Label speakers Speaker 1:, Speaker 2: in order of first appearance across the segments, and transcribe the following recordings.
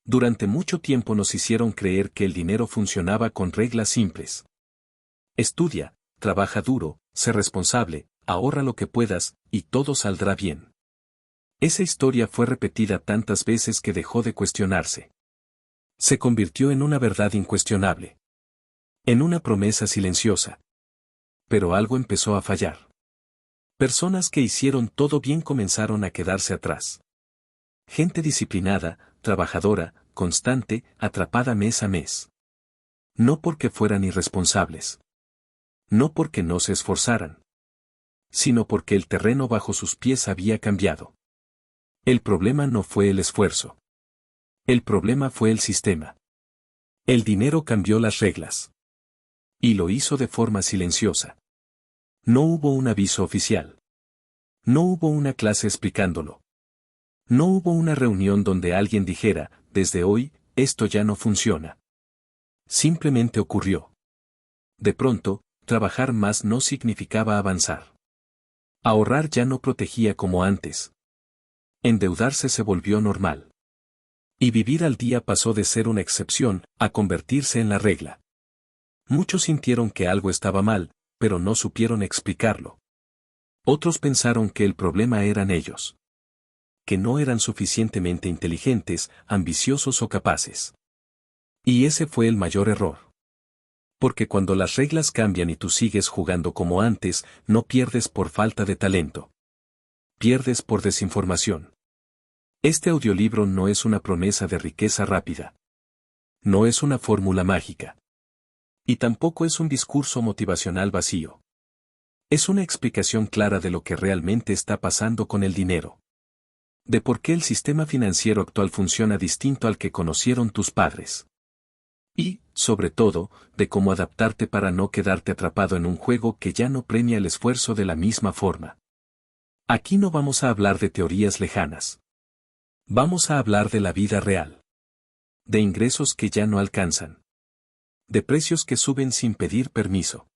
Speaker 1: Durante mucho tiempo nos hicieron creer que el dinero funcionaba con reglas simples. Estudia, trabaja duro, sé responsable, ahorra lo que puedas, y todo saldrá bien. Esa historia fue repetida tantas veces que dejó de cuestionarse. Se convirtió en una verdad incuestionable. En una promesa silenciosa. Pero algo empezó a fallar. Personas que hicieron todo bien comenzaron a quedarse atrás. Gente disciplinada, trabajadora, constante, atrapada mes a mes. No porque fueran irresponsables. No porque no se esforzaran. Sino porque el terreno bajo sus pies había cambiado. El problema no fue el esfuerzo. El problema fue el sistema. El dinero cambió las reglas. Y lo hizo de forma silenciosa. No hubo un aviso oficial. No hubo una clase explicándolo. No hubo una reunión donde alguien dijera, desde hoy, esto ya no funciona. Simplemente ocurrió. De pronto, trabajar más no significaba avanzar. Ahorrar ya no protegía como antes. Endeudarse se volvió normal. Y vivir al día pasó de ser una excepción a convertirse en la regla. Muchos sintieron que algo estaba mal, pero no supieron explicarlo. Otros pensaron que el problema eran ellos. Que no eran suficientemente inteligentes, ambiciosos o capaces. Y ese fue el mayor error. Porque cuando las reglas cambian y tú sigues jugando como antes, no pierdes por falta de talento. Pierdes por desinformación. Este audiolibro no es una promesa de riqueza rápida. No es una fórmula mágica. Y tampoco es un discurso motivacional vacío. Es una explicación clara de lo que realmente está pasando con el dinero. De por qué el sistema financiero actual funciona distinto al que conocieron tus padres. Y, sobre todo, de cómo adaptarte para no quedarte atrapado en un juego que ya no premia el esfuerzo de la misma forma. Aquí no vamos a hablar de teorías lejanas. Vamos a hablar de la vida real. De ingresos que ya no alcanzan. De precios que suben sin pedir permiso.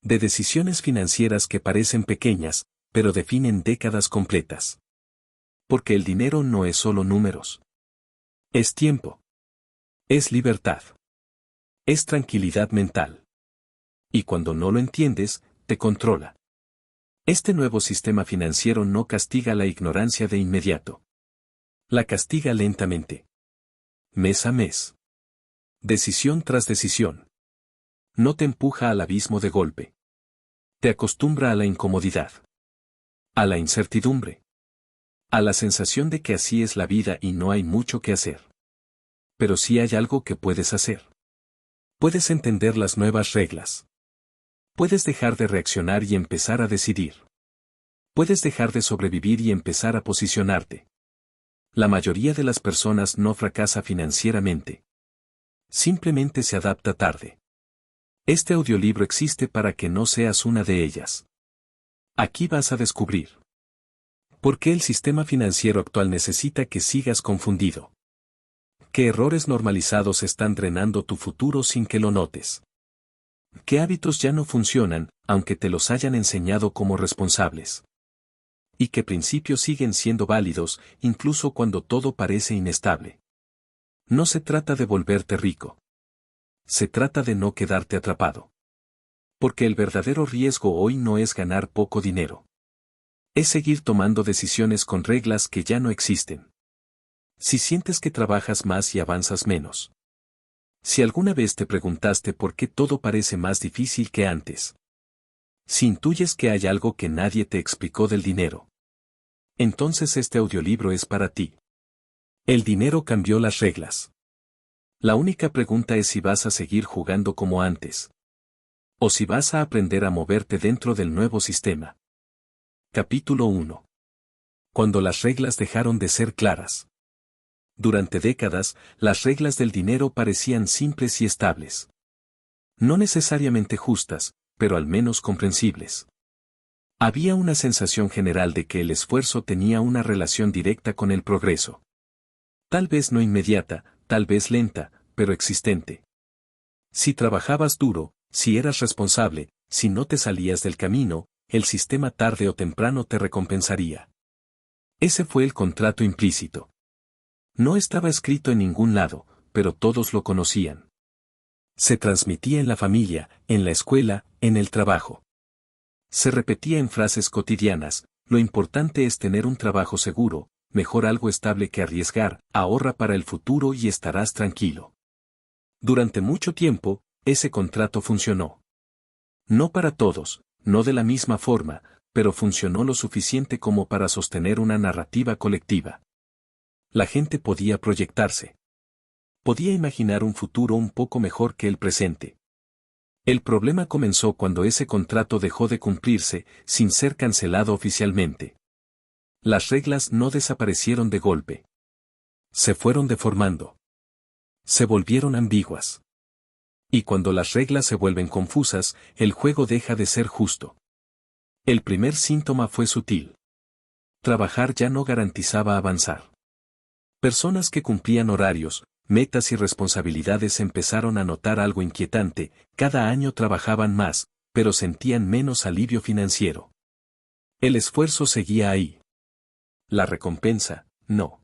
Speaker 1: De decisiones financieras que parecen pequeñas, pero definen décadas completas. Porque el dinero no es solo números. Es tiempo. Es libertad. Es tranquilidad mental. Y cuando no lo entiendes, te controla. Este nuevo sistema financiero no castiga la ignorancia de inmediato. La castiga lentamente. Mes a mes. Decisión tras decisión. No te empuja al abismo de golpe. Te acostumbra a la incomodidad. A la incertidumbre. A la sensación de que así es la vida y no hay mucho que hacer. Pero sí hay algo que puedes hacer. Puedes entender las nuevas reglas. Puedes dejar de reaccionar y empezar a decidir. Puedes dejar de sobrevivir y empezar a posicionarte. La mayoría de las personas no fracasa financieramente. Simplemente se adapta tarde. Este audiolibro existe para que no seas una de ellas. Aquí vas a descubrir por qué el sistema financiero actual necesita que sigas confundido. ¿Qué errores normalizados están drenando tu futuro sin que lo notes? ¿Qué hábitos ya no funcionan, aunque te los hayan enseñado como responsables? ¿Y qué principios siguen siendo válidos, incluso cuando todo parece inestable? No se trata de volverte rico. Se trata de no quedarte atrapado. Porque el verdadero riesgo hoy no es ganar poco dinero. Es seguir tomando decisiones con reglas que ya no existen. Si sientes que trabajas más y avanzas menos. Si alguna vez te preguntaste por qué todo parece más difícil que antes. Si intuyes que hay algo que nadie te explicó del dinero. Entonces este audiolibro es para ti. El dinero cambió las reglas. La única pregunta es si vas a seguir jugando como antes. O si vas a aprender a moverte dentro del nuevo sistema. Capítulo 1. Cuando las reglas dejaron de ser claras. Durante décadas, las reglas del dinero parecían simples y estables. No necesariamente justas, pero al menos comprensibles. Había una sensación general de que el esfuerzo tenía una relación directa con el progreso. Tal vez no inmediata, tal vez lenta, pero existente. Si trabajabas duro, si eras responsable, si no te salías del camino, el sistema tarde o temprano te recompensaría. Ese fue el contrato implícito. No estaba escrito en ningún lado, pero todos lo conocían. Se transmitía en la familia, en la escuela, en el trabajo. Se repetía en frases cotidianas: lo importante es tener un trabajo seguro, mejor algo estable que arriesgar, ahorra para el futuro y estarás tranquilo. Durante mucho tiempo, ese contrato funcionó. No para todos, no de la misma forma, pero funcionó lo suficiente como para sostener una narrativa colectiva. La gente podía proyectarse. Podía imaginar un futuro un poco mejor que el presente. El problema comenzó cuando ese contrato dejó de cumplirse, sin ser cancelado oficialmente. Las reglas no desaparecieron de golpe. Se fueron deformando. Se volvieron ambiguas. Y cuando las reglas se vuelven confusas, el juego deja de ser justo. El primer síntoma fue sutil. Trabajar ya no garantizaba avanzar. Personas que cumplían horarios, metas y responsabilidades empezaron a notar algo inquietante: cada año trabajaban más, pero sentían menos alivio financiero. El esfuerzo seguía ahí. La recompensa, no.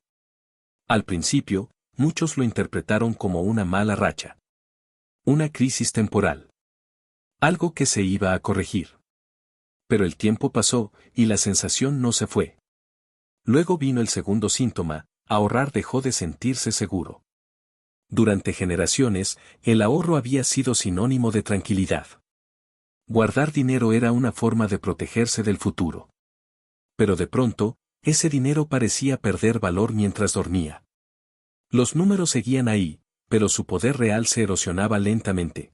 Speaker 1: Al principio, muchos lo interpretaron como una mala racha. Una crisis temporal. Algo que se iba a corregir. Pero el tiempo pasó, y la sensación no se fue. Luego vino el segundo síntoma: ahorrar dejó de sentirse seguro. Durante generaciones, el ahorro había sido sinónimo de tranquilidad. Guardar dinero era una forma de protegerse del futuro. Pero de pronto, ese dinero parecía perder valor mientras dormía. Los números seguían ahí, pero su poder real se erosionaba lentamente.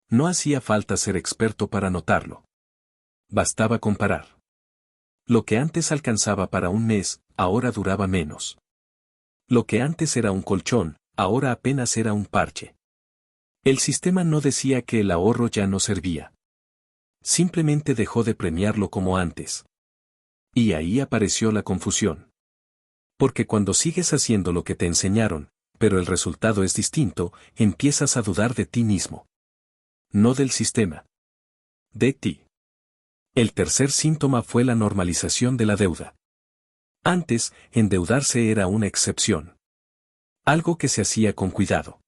Speaker 1: No hacía falta ser experto para notarlo. Bastaba comparar. Lo que antes alcanzaba para un mes, ahora duraba menos. Lo que antes era un colchón, ahora apenas era un parche. El sistema no decía que el ahorro ya no servía. Simplemente dejó de premiarlo como antes. Y ahí apareció la confusión. Porque cuando sigues haciendo lo que te enseñaron, pero el resultado es distinto, empiezas a dudar de ti mismo. No del sistema. De ti. El tercer síntoma fue la normalización de la deuda. Antes, endeudarse era una excepción. Algo que se hacía con cuidado.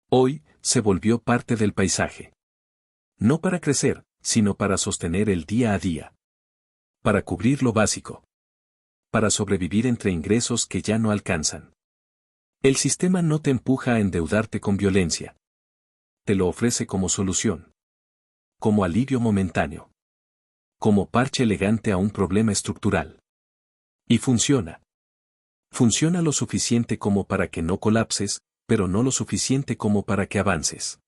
Speaker 1: Hoy, se volvió parte del paisaje. No para crecer, sino para sostener el día a día. Para cubrir lo básico. Para sobrevivir entre ingresos que ya no alcanzan. El sistema no te empuja a endeudarte con violencia. Te lo ofrece como solución. Como alivio momentáneo. Como parche elegante a un problema estructural. Y funciona. Funciona lo suficiente como para que no colapses, pero no lo suficiente como para que avances.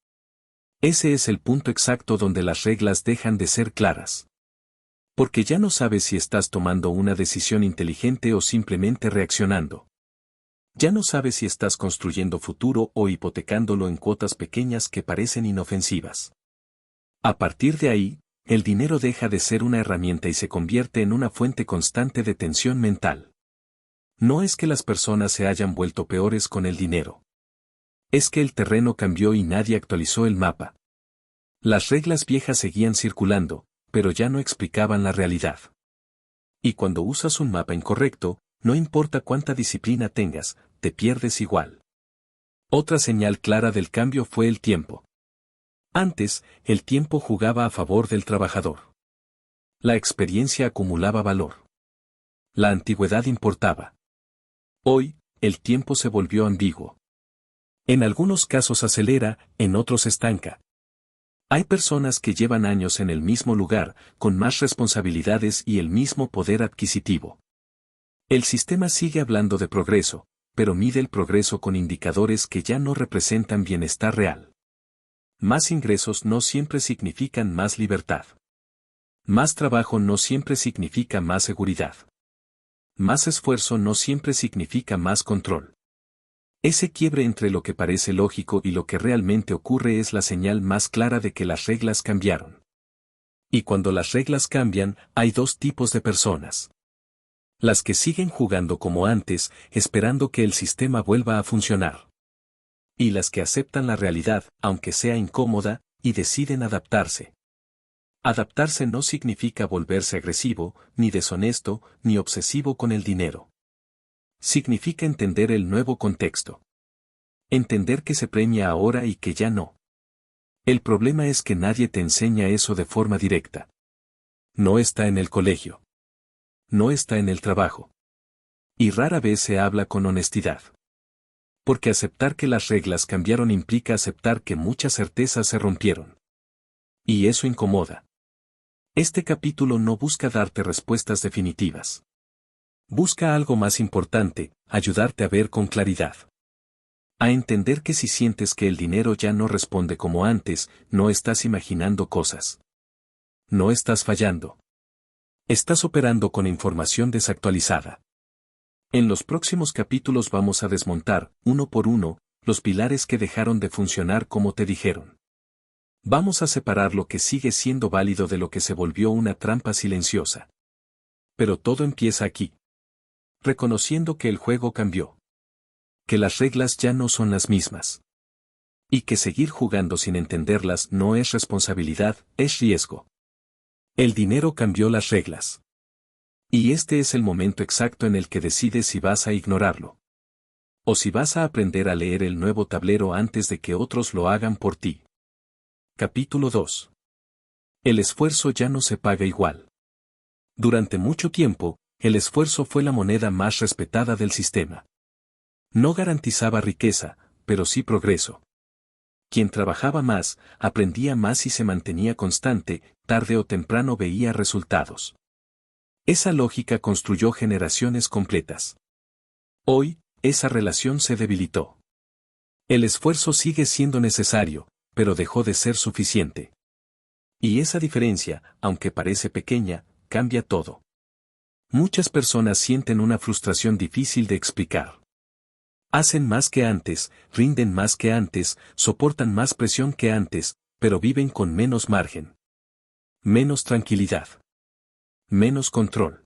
Speaker 1: Ese es el punto exacto donde las reglas dejan de ser claras. Porque ya no sabes si estás tomando una decisión inteligente o simplemente reaccionando. Ya no sabes si estás construyendo futuro o hipotecándolo en cuotas pequeñas que parecen inofensivas. A partir de ahí, el dinero deja de ser una herramienta y se convierte en una fuente constante de tensión mental. No es que las personas se hayan vuelto peores con el dinero. Es que el terreno cambió y nadie actualizó el mapa. Las reglas viejas seguían circulando, pero ya no explicaban la realidad. Y cuando usas un mapa incorrecto, no importa cuánta disciplina tengas, te pierdes igual. Otra señal clara del cambio fue el tiempo. Antes, el tiempo jugaba a favor del trabajador. La experiencia acumulaba valor. La antigüedad importaba. Hoy, el tiempo se volvió ambiguo. En algunos casos acelera, en otros estanca. Hay personas que llevan años en el mismo lugar, con más responsabilidades y el mismo poder adquisitivo. El sistema sigue hablando de progreso, pero mide el progreso con indicadores que ya no representan bienestar real. Más ingresos no siempre significan más libertad. Más trabajo no siempre significa más seguridad. Más esfuerzo no siempre significa más control. Ese quiebre entre lo que parece lógico y lo que realmente ocurre es la señal más clara de que las reglas cambiaron. Y cuando las reglas cambian, hay dos tipos de personas. Las que siguen jugando como antes, esperando que el sistema vuelva a funcionar. Y las que aceptan la realidad, aunque sea incómoda, y deciden adaptarse. Adaptarse no significa volverse agresivo, ni deshonesto, ni obsesivo con el dinero. Significa entender el nuevo contexto. Entender que se premia ahora y que ya no. El problema es que nadie te enseña eso de forma directa. No está en el colegio. No está en el trabajo. Y rara vez se habla con honestidad. Porque aceptar que las reglas cambiaron implica aceptar que muchas certezas se rompieron. Y eso incomoda. Este capítulo no busca darte respuestas definitivas. Busca algo más importante, ayudarte a ver con claridad. A entender que si sientes que el dinero ya no responde como antes, no estás imaginando cosas. No estás fallando. Estás operando con información desactualizada. En los próximos capítulos vamos a desmontar, uno por uno, los pilares que dejaron de funcionar como te dijeron. Vamos a separar lo que sigue siendo válido de lo que se volvió una trampa silenciosa. Pero todo empieza aquí. Reconociendo que el juego cambió. Que las reglas ya no son las mismas. Y que seguir jugando sin entenderlas no es responsabilidad, es riesgo. El dinero cambió las reglas. Y este es el momento exacto en el que decides si vas a ignorarlo. O si vas a aprender a leer el nuevo tablero antes de que otros lo hagan por ti. Capítulo 2. El esfuerzo ya no se paga igual. Durante mucho tiempo, el esfuerzo fue la moneda más respetada del sistema. No garantizaba riqueza, pero sí progreso. Quien trabajaba más, aprendía más y se mantenía constante, tarde o temprano veía resultados. Esa lógica construyó generaciones completas. Hoy, esa relación se debilitó. El esfuerzo sigue siendo necesario, pero dejó de ser suficiente. Y esa diferencia, aunque parece pequeña, cambia todo. Muchas personas sienten una frustración difícil de explicar. Hacen más que antes, rinden más que antes, soportan más presión que antes, pero viven con menos margen. Menos tranquilidad. Menos control.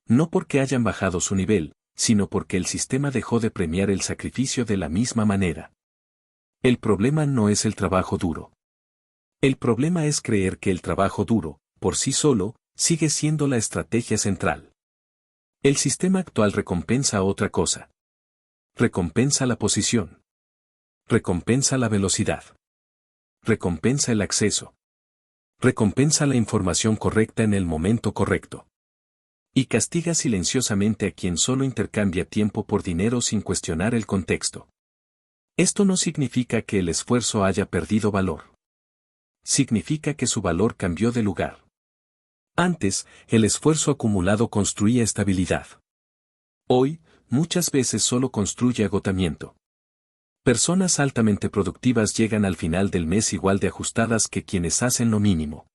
Speaker 1: No porque hayan bajado su nivel, sino porque el sistema dejó de premiar el sacrificio de la misma manera. El problema no es el trabajo duro. El problema es creer que el trabajo duro, por sí solo, sigue siendo la estrategia central. El sistema actual recompensa otra cosa. Recompensa la posición. Recompensa la velocidad. Recompensa el acceso. Recompensa la información correcta en el momento correcto. Y castiga silenciosamente a quien solo intercambia tiempo por dinero sin cuestionar el contexto. Esto no significa que el esfuerzo haya perdido valor. Significa que su valor cambió de lugar. Antes, el esfuerzo acumulado construía estabilidad. Hoy, muchas veces solo construye agotamiento. Personas altamente productivas llegan al final del mes igual de ajustadas que quienes hacen lo mínimo.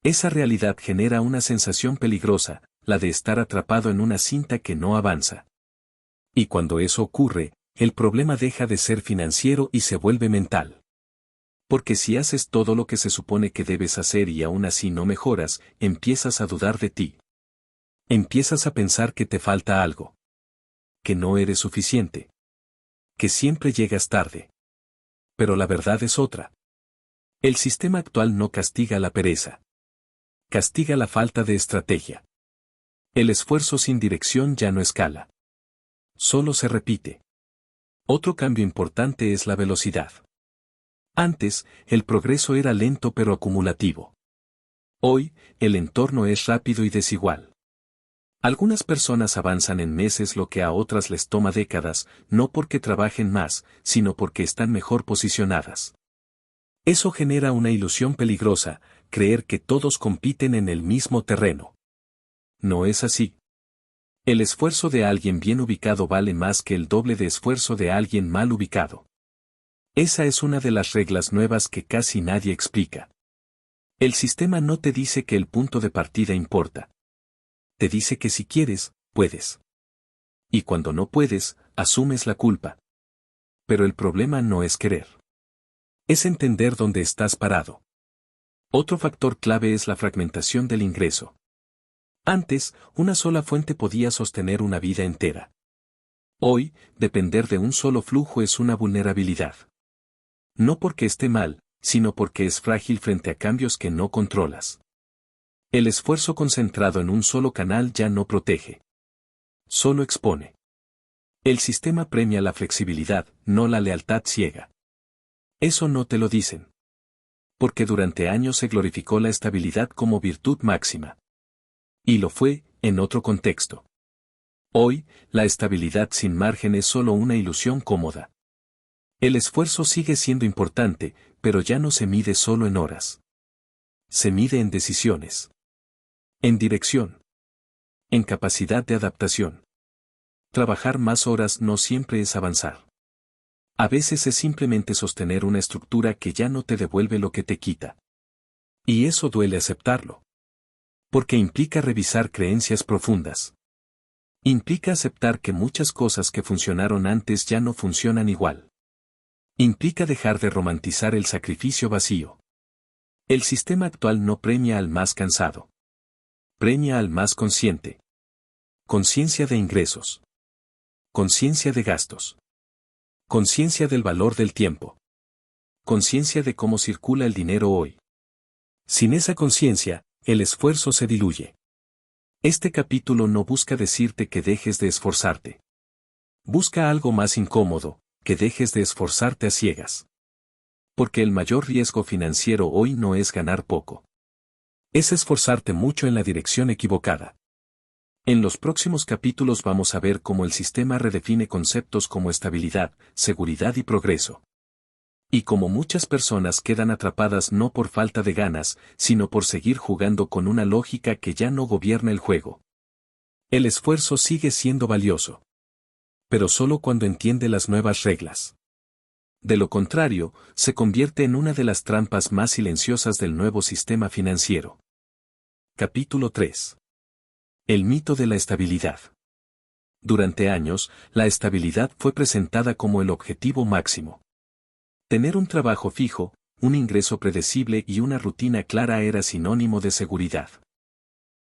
Speaker 1: Esa realidad genera una sensación peligrosa, la de estar atrapado en una cinta que no avanza. Y cuando eso ocurre, el problema deja de ser financiero y se vuelve mental. Porque si haces todo lo que se supone que debes hacer y aún así no mejoras, empiezas a dudar de ti. Empiezas a pensar que te falta algo. Que no eres suficiente. Que siempre llegas tarde. Pero la verdad es otra. El sistema actual no castiga la pereza. Castiga la falta de estrategia. El esfuerzo sin dirección ya no escala. Solo se repite. Otro cambio importante es la velocidad. Antes, el progreso era lento pero acumulativo. Hoy, el entorno es rápido y desigual. Algunas personas avanzan en meses lo que a otras les toma décadas, no porque trabajen más, sino porque están mejor posicionadas. Eso genera una ilusión peligrosa, creer que todos compiten en el mismo terreno. No es así. El esfuerzo de alguien bien ubicado vale más que el doble de esfuerzo de alguien mal ubicado. Esa es una de las reglas nuevas que casi nadie explica. El sistema no te dice que el punto de partida importa. Te dice que si quieres, puedes. Y cuando no puedes, asumes la culpa. Pero el problema no es querer. Es entender dónde estás parado. Otro factor clave es la fragmentación del ingreso. Antes, una sola fuente podía sostener una vida entera. Hoy, depender de un solo flujo es una vulnerabilidad. No porque esté mal, sino porque es frágil frente a cambios que no controlas. El esfuerzo concentrado en un solo canal ya no protege. Solo expone. El sistema premia la flexibilidad, no la lealtad ciega. Eso no te lo dicen. Porque durante años se glorificó la estabilidad como virtud máxima. Y lo fue, en otro contexto. Hoy, la estabilidad sin margen es solo una ilusión cómoda. El esfuerzo sigue siendo importante, pero ya no se mide solo en horas. Se mide en decisiones. En dirección. En capacidad de adaptación. Trabajar más horas no siempre es avanzar. A veces es simplemente sostener una estructura que ya no te devuelve lo que te quita. Y eso duele aceptarlo. Porque implica revisar creencias profundas. Implica aceptar que muchas cosas que funcionaron antes ya no funcionan igual. Implica dejar de romantizar el sacrificio vacío. El sistema actual no premia al más cansado. Premia al más consciente. Conciencia de ingresos. Conciencia de gastos. Conciencia del valor del tiempo. Conciencia de cómo circula el dinero hoy. Sin esa conciencia, el esfuerzo se diluye. Este capítulo no busca decirte que dejes de esforzarte. Busca algo más incómodo, que dejes de esforzarte a ciegas. Porque el mayor riesgo financiero hoy no es ganar poco. Es esforzarte mucho en la dirección equivocada. En los próximos capítulos vamos a ver cómo el sistema redefine conceptos como estabilidad, seguridad y progreso. Y cómo muchas personas quedan atrapadas no por falta de ganas, sino por seguir jugando con una lógica que ya no gobierna el juego. El esfuerzo sigue siendo valioso. Pero solo cuando entiende las nuevas reglas. De lo contrario, se convierte en una de las trampas más silenciosas del nuevo sistema financiero. Capítulo 3. El mito de la estabilidad. Durante años, la estabilidad fue presentada como el objetivo máximo. Tener un trabajo fijo, un ingreso predecible y una rutina clara era sinónimo de seguridad.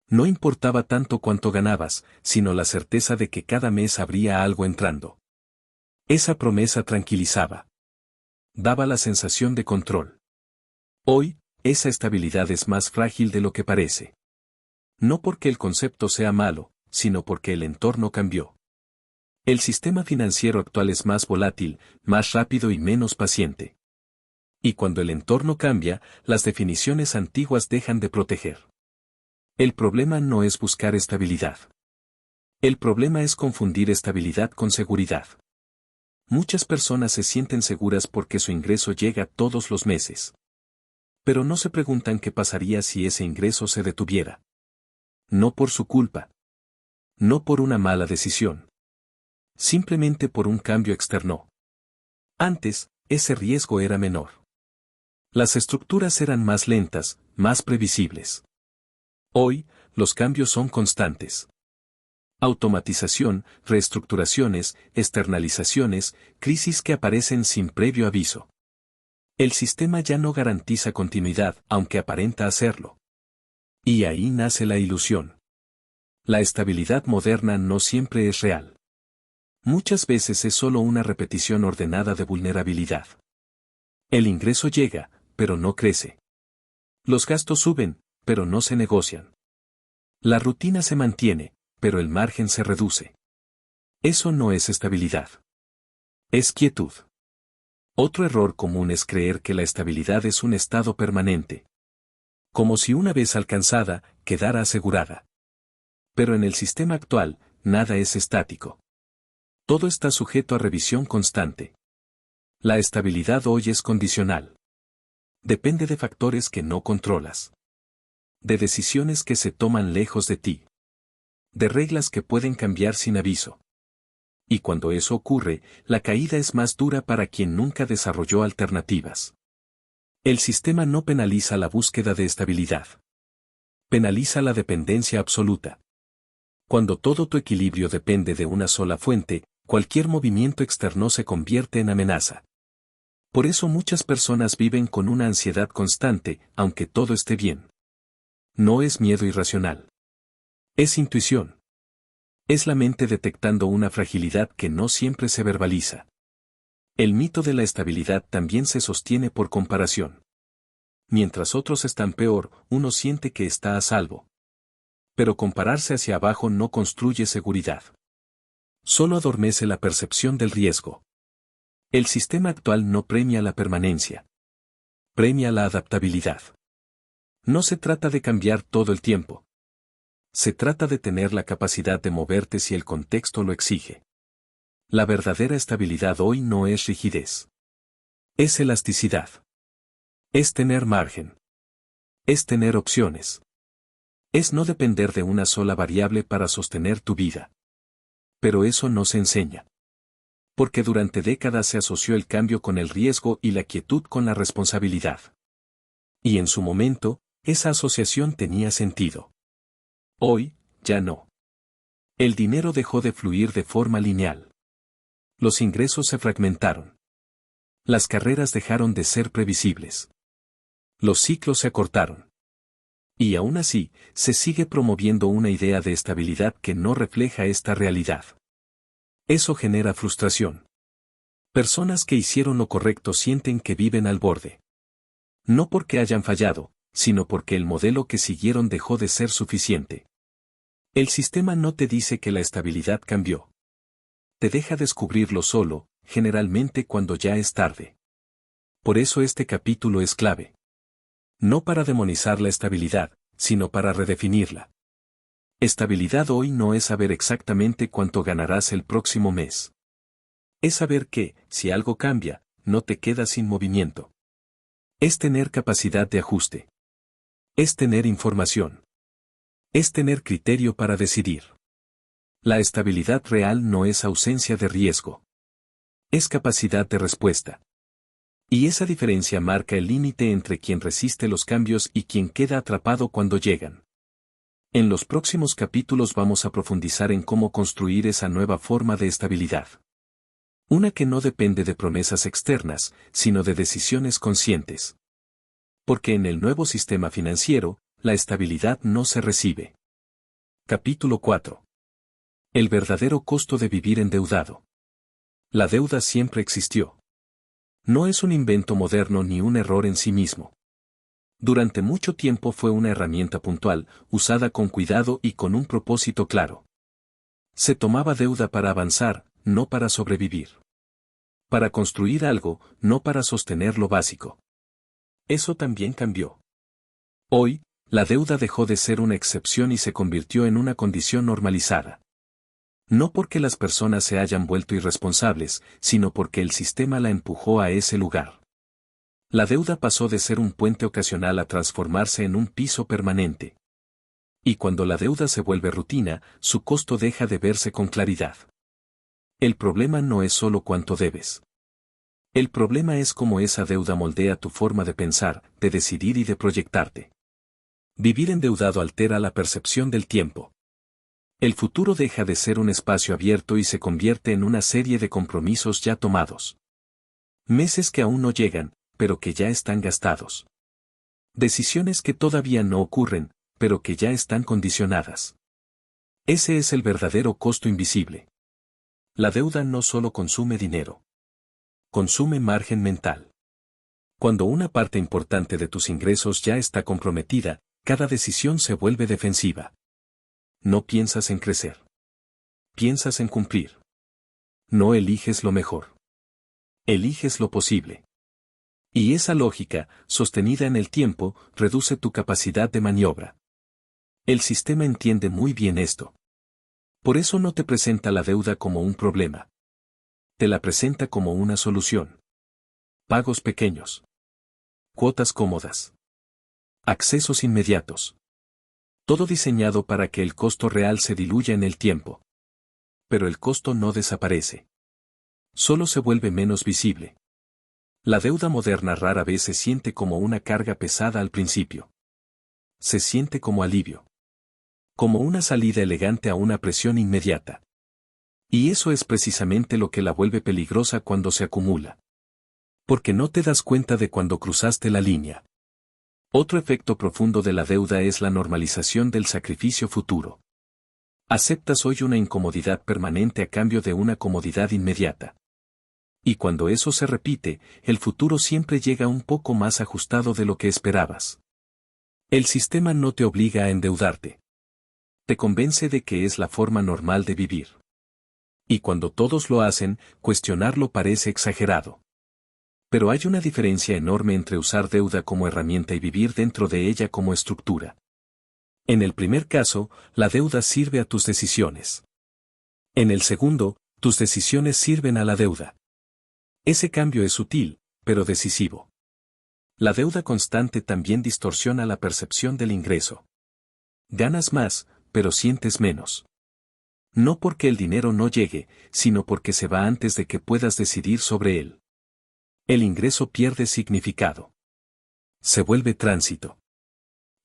Speaker 1: No importaba tanto cuánto ganabas, sino la certeza de que cada mes habría algo entrando. Esa promesa tranquilizaba. Daba la sensación de control. Hoy, esa estabilidad es más frágil de lo que parece. No porque el concepto sea malo, sino porque el entorno cambió. El sistema financiero actual es más volátil, más rápido y menos paciente. Y cuando el entorno cambia, las definiciones antiguas dejan de proteger. El problema no es buscar estabilidad. El problema es confundir estabilidad con seguridad. Muchas personas se sienten seguras porque su ingreso llega todos los meses. Pero no se preguntan qué pasaría si ese ingreso se detuviera. No por su culpa. No por una mala decisión. Simplemente por un cambio externo. Antes, ese riesgo era menor. Las estructuras eran más lentas, más previsibles. Hoy, los cambios son constantes. Automatización, reestructuraciones, externalizaciones, crisis que aparecen sin previo aviso. El sistema ya no garantiza continuidad, aunque aparenta hacerlo. Y ahí nace la ilusión. La estabilidad moderna no siempre es real. Muchas veces es solo una repetición ordenada de vulnerabilidad. El ingreso llega, pero no crece. Los gastos suben, pero no se negocian. La rutina se mantiene, pero el margen se reduce. Eso no es estabilidad. Es quietud. Otro error común es creer que la estabilidad es un estado permanente. Como si una vez alcanzada, quedara asegurada. Pero en el sistema actual, nada es estático. Todo está sujeto a revisión constante. La estabilidad hoy es condicional. Depende de factores que no controlas. De decisiones que se toman lejos de ti. De reglas que pueden cambiar sin aviso. Y cuando eso ocurre, la caída es más dura para quien nunca desarrolló alternativas. El sistema no penaliza la búsqueda de estabilidad. Penaliza la dependencia absoluta. Cuando todo tu equilibrio depende de una sola fuente, cualquier movimiento externo se convierte en amenaza. Por eso muchas personas viven con una ansiedad constante, aunque todo esté bien. No es miedo irracional. Es intuición. Es la mente detectando una fragilidad que no siempre se verbaliza. El mito de la estabilidad también se sostiene por comparación. Mientras otros están peor, uno siente que está a salvo. Pero compararse hacia abajo no construye seguridad. Solo adormece la percepción del riesgo. El sistema actual no premia la permanencia. Premia la adaptabilidad. No se trata de cambiar todo el tiempo. Se trata de tener la capacidad de moverte si el contexto lo exige. La verdadera estabilidad hoy no es rigidez. Es elasticidad. Es tener margen. Es tener opciones. Es no depender de una sola variable para sostener tu vida. Pero eso no se enseña. Porque durante décadas se asoció el cambio con el riesgo y la quietud con la responsabilidad. Y en su momento, esa asociación tenía sentido. Hoy, ya no. El dinero dejó de fluir de forma lineal. Los ingresos se fragmentaron. Las carreras dejaron de ser previsibles. Los ciclos se acortaron. Y aún así, se sigue promoviendo una idea de estabilidad que no refleja esta realidad. Eso genera frustración. Personas que hicieron lo correcto sienten que viven al borde. No porque hayan fallado, sino porque el modelo que siguieron dejó de ser suficiente. El sistema no te dice que la estabilidad cambió. Te deja descubrirlo solo, generalmente cuando ya es tarde. Por eso este capítulo es clave. No para demonizar la estabilidad, sino para redefinirla. Estabilidad hoy no es saber exactamente cuánto ganarás el próximo mes. Es saber que, si algo cambia, no te quedas sin movimiento. Es tener capacidad de ajuste. Es tener información. Es tener criterio para decidir. La estabilidad real no es ausencia de riesgo. Es capacidad de respuesta. Y esa diferencia marca el límite entre quien resiste los cambios y quien queda atrapado cuando llegan. En los próximos capítulos vamos a profundizar en cómo construir esa nueva forma de estabilidad. Una que no depende de promesas externas, sino de decisiones conscientes. Porque en el nuevo sistema financiero, la estabilidad no se recibe. Capítulo 4. El verdadero costo de vivir endeudado. La deuda siempre existió. No es un invento moderno ni un error en sí mismo. Durante mucho tiempo fue una herramienta puntual, usada con cuidado y con un propósito claro. Se tomaba deuda para avanzar, no para sobrevivir. Para construir algo, no para sostener lo básico. Eso también cambió. Hoy, la deuda dejó de ser una excepción y se convirtió en una condición normalizada. No porque las personas se hayan vuelto irresponsables, sino porque el sistema la empujó a ese lugar. La deuda pasó de ser un puente ocasional a transformarse en un piso permanente. Y cuando la deuda se vuelve rutina, su costo deja de verse con claridad. El problema no es solo cuánto debes. El problema es cómo esa deuda moldea tu forma de pensar, de decidir y de proyectarte. Vivir endeudado altera la percepción del tiempo. El futuro deja de ser un espacio abierto y se convierte en una serie de compromisos ya tomados. Meses que aún no llegan, pero que ya están gastados. Decisiones que todavía no ocurren, pero que ya están condicionadas. Ese es el verdadero costo invisible. La deuda no solo consume dinero. Consume margen mental. Cuando una parte importante de tus ingresos ya está comprometida, cada decisión se vuelve defensiva. No piensas en crecer. Piensas en cumplir. No eliges lo mejor. Eliges lo posible. Y esa lógica, sostenida en el tiempo, reduce tu capacidad de maniobra. El sistema entiende muy bien esto. Por eso no te presenta la deuda como un problema. Te la presenta como una solución. Pagos pequeños. Cuotas cómodas. Accesos inmediatos. Todo diseñado para que el costo real se diluya en el tiempo. Pero el costo no desaparece. Solo se vuelve menos visible. La deuda moderna rara vez se siente como una carga pesada al principio. Se siente como alivio. Como una salida elegante a una presión inmediata. Y eso es precisamente lo que la vuelve peligrosa cuando se acumula. Porque no te das cuenta de cuando cruzaste la línea. Otro efecto profundo de la deuda es la normalización del sacrificio futuro. Aceptas hoy una incomodidad permanente a cambio de una comodidad inmediata. Y cuando eso se repite, el futuro siempre llega un poco más ajustado de lo que esperabas. El sistema no te obliga a endeudarte. Te convence de que es la forma normal de vivir. Y cuando todos lo hacen, cuestionarlo parece exagerado. Pero hay una diferencia enorme entre usar deuda como herramienta y vivir dentro de ella como estructura. En el primer caso, la deuda sirve a tus decisiones. En el segundo, tus decisiones sirven a la deuda. Ese cambio es sutil, pero decisivo. La deuda constante también distorsiona la percepción del ingreso. Ganas más, pero sientes menos. No porque el dinero no llegue, sino porque se va antes de que puedas decidir sobre él. El ingreso pierde significado. Se vuelve tránsito.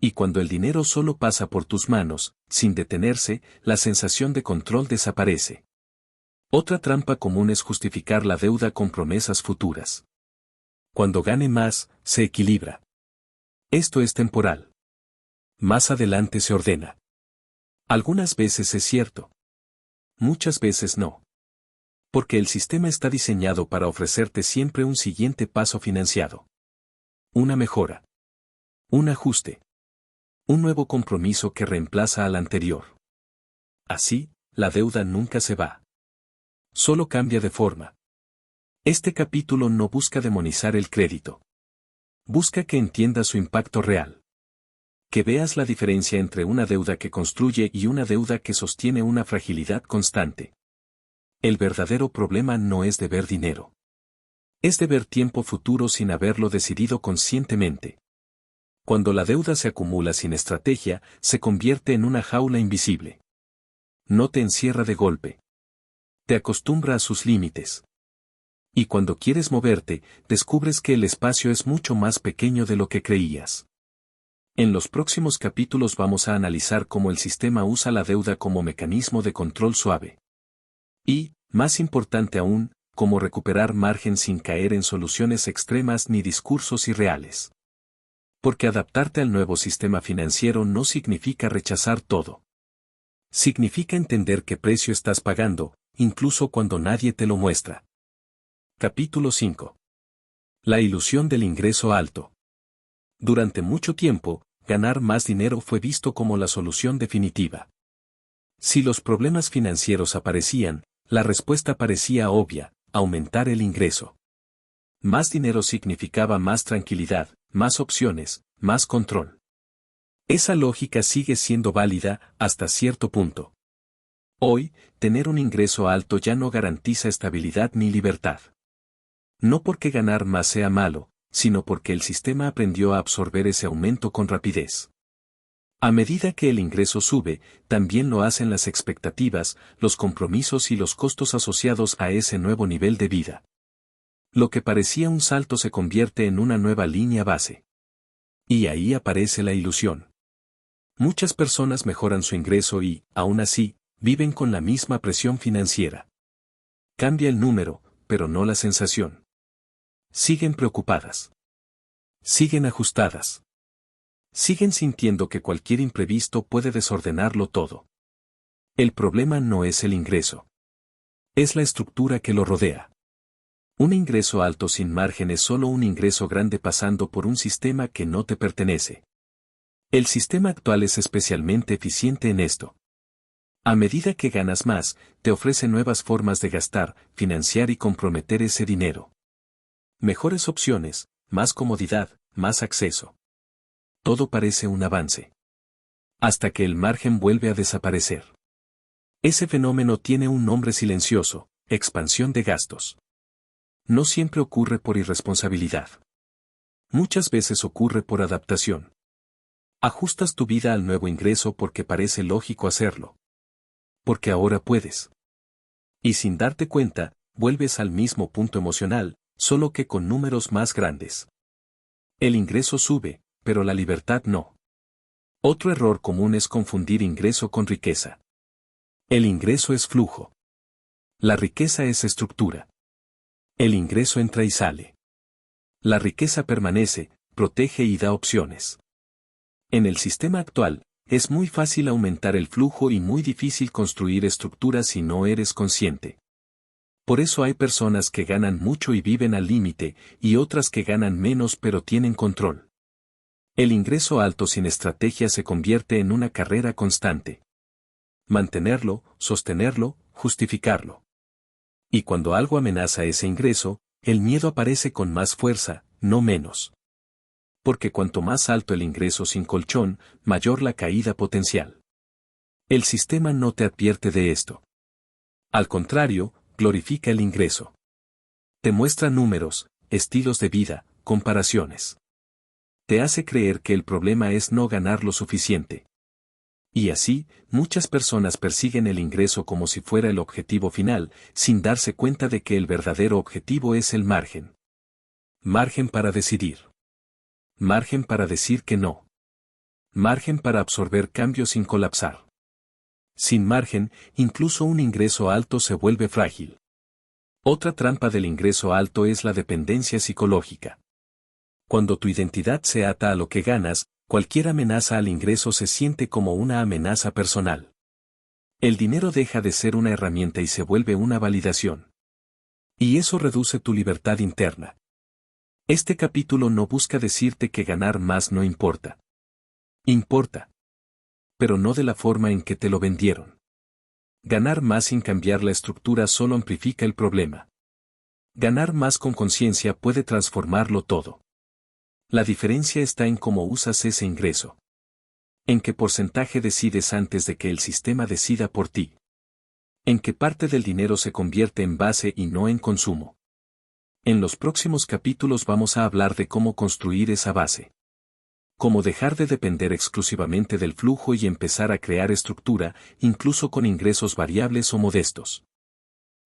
Speaker 1: Y cuando el dinero solo pasa por tus manos, sin detenerse, la sensación de control desaparece. Otra trampa común es justificar la deuda con promesas futuras. Cuando gane más, se equilibra. Esto es temporal. Más adelante se ordena. Algunas veces es cierto. Muchas veces no. Porque el sistema está diseñado para ofrecerte siempre un siguiente paso financiado. Una mejora. Un ajuste. Un nuevo compromiso que reemplaza al anterior. Así, la deuda nunca se va. Solo cambia de forma. Este capítulo no busca demonizar el crédito. Busca que entiendas su impacto real. Que veas la diferencia entre una deuda que construye y una deuda que sostiene una fragilidad constante. El verdadero problema no es deber dinero. Es deber tiempo futuro sin haberlo decidido conscientemente. Cuando la deuda se acumula sin estrategia, se convierte en una jaula invisible. No te encierra de golpe. Te acostumbra a sus límites. Y cuando quieres moverte, descubres que el espacio es mucho más pequeño de lo que creías. En los próximos capítulos vamos a analizar cómo el sistema usa la deuda como mecanismo de control suave. Y, más importante aún, cómo recuperar margen sin caer en soluciones extremas ni discursos irreales. Porque adaptarte al nuevo sistema financiero no significa rechazar todo. Significa entender qué precio estás pagando, incluso cuando nadie te lo muestra. Capítulo 5. La ilusión del ingreso alto. Durante mucho tiempo, ganar más dinero fue visto como la solución definitiva. Si los problemas financieros aparecían, la respuesta parecía obvia: aumentar el ingreso. Más dinero significaba más tranquilidad, más opciones, más control. Esa lógica sigue siendo válida hasta cierto punto. Hoy, tener un ingreso alto ya no garantiza estabilidad ni libertad. No porque ganar más sea malo, sino porque el sistema aprendió a absorber ese aumento con rapidez. A medida que el ingreso sube, también lo hacen las expectativas, los compromisos y los costos asociados a ese nuevo nivel de vida. Lo que parecía un salto se convierte en una nueva línea base. Y ahí aparece la ilusión. Muchas personas mejoran su ingreso y, aún así, viven con la misma presión financiera. Cambia el número, pero no la sensación. Siguen preocupadas. Siguen ajustadas. Siguen sintiendo que cualquier imprevisto puede desordenarlo todo. El problema no es el ingreso. Es la estructura que lo rodea. Un ingreso alto sin margen es solo un ingreso grande pasando por un sistema que no te pertenece. El sistema actual es especialmente eficiente en esto. A medida que ganas más, te ofrece nuevas formas de gastar, financiar y comprometer ese dinero. Mejores opciones, más comodidad, más acceso. Todo parece un avance. Hasta que el margen vuelve a desaparecer. Ese fenómeno tiene un nombre silencioso: expansión de gastos. No siempre ocurre por irresponsabilidad. Muchas veces ocurre por adaptación. Ajustas tu vida al nuevo ingreso porque parece lógico hacerlo. Porque ahora puedes. Y sin darte cuenta, vuelves al mismo punto emocional, solo que con números más grandes. El ingreso sube, pero la libertad no. Otro error común es confundir ingreso con riqueza. El ingreso es flujo. La riqueza es estructura. El ingreso entra y sale. La riqueza permanece, protege y da opciones. En el sistema actual, es muy fácil aumentar el flujo y muy difícil construir estructuras si no eres consciente. Por eso hay personas que ganan mucho y viven al límite, y otras que ganan menos pero tienen control. El ingreso alto sin estrategia se convierte en una carrera constante. Mantenerlo, sostenerlo, justificarlo. Y cuando algo amenaza ese ingreso, el miedo aparece con más fuerza, no menos. Porque cuanto más alto el ingreso sin colchón, mayor la caída potencial. El sistema no te advierte de esto. Al contrario, glorifica el ingreso. Te muestra números, estilos de vida, comparaciones. Te hace creer que el problema es no ganar lo suficiente. Y así, muchas personas persiguen el ingreso como si fuera el objetivo final, sin darse cuenta de que el verdadero objetivo es el margen. Margen para decidir. Margen para decir que no. Margen para absorber cambios sin colapsar. Sin margen, incluso un ingreso alto se vuelve frágil. Otra trampa del ingreso alto es la dependencia psicológica. Cuando tu identidad se ata a lo que ganas, cualquier amenaza al ingreso se siente como una amenaza personal. El dinero deja de ser una herramienta y se vuelve una validación. Y eso reduce tu libertad interna. Este capítulo no busca decirte que ganar más no importa. Importa. Pero no de la forma en que te lo vendieron. Ganar más sin cambiar la estructura solo amplifica el problema. Ganar más con conciencia puede transformarlo todo. La diferencia está en cómo usas ese ingreso. En qué porcentaje decides antes de que el sistema decida por ti. En qué parte del dinero se convierte en base y no en consumo. En los próximos capítulos vamos a hablar de cómo construir esa base. Cómo dejar de depender exclusivamente del flujo y empezar a crear estructura, incluso con ingresos variables o modestos.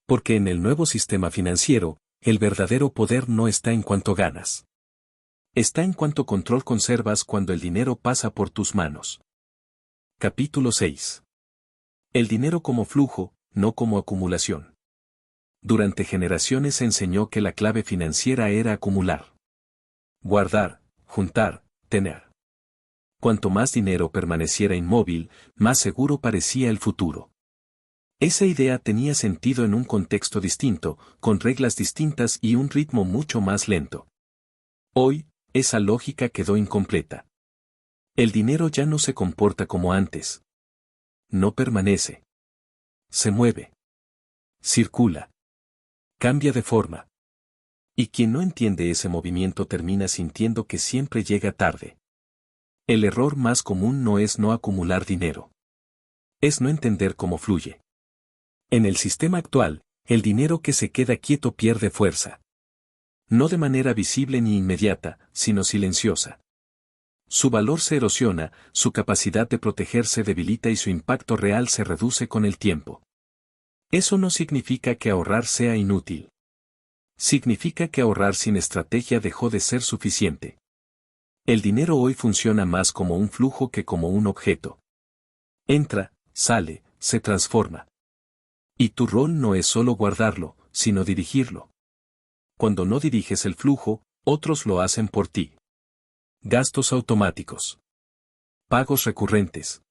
Speaker 1: Porque en el nuevo sistema financiero, el verdadero poder no está en cuánto ganas. Está en cuánto control conservas cuando el dinero pasa por tus manos. Capítulo 6. El dinero como flujo, no como acumulación. Durante generaciones se enseñó que la clave financiera era acumular. Guardar, juntar, tener. Cuanto más dinero permaneciera inmóvil, más seguro parecía el futuro. Esa idea tenía sentido en un contexto distinto, con reglas distintas y un ritmo mucho más lento. Hoy, esa lógica quedó incompleta. El dinero ya no se comporta como antes. No permanece. Se mueve. Circula. Cambia de forma. Y quien no entiende ese movimiento termina sintiendo que siempre llega tarde. El error más común no es no acumular dinero. Es no entender cómo fluye. En el sistema actual, el dinero que se queda quieto pierde fuerza. No de manera visible ni inmediata, sino silenciosa. Su valor se erosiona, su capacidad de proteger se debilita y su impacto real se reduce con el tiempo. Eso no significa que ahorrar sea inútil. Significa que ahorrar sin estrategia dejó de ser suficiente. El dinero hoy funciona más como un flujo que como un objeto. Entra, sale, se transforma. Y tu rol no es solo guardarlo, sino dirigirlo. Cuando no diriges el flujo, otros lo hacen por ti. Gastos automáticos. Pagos recurrentes.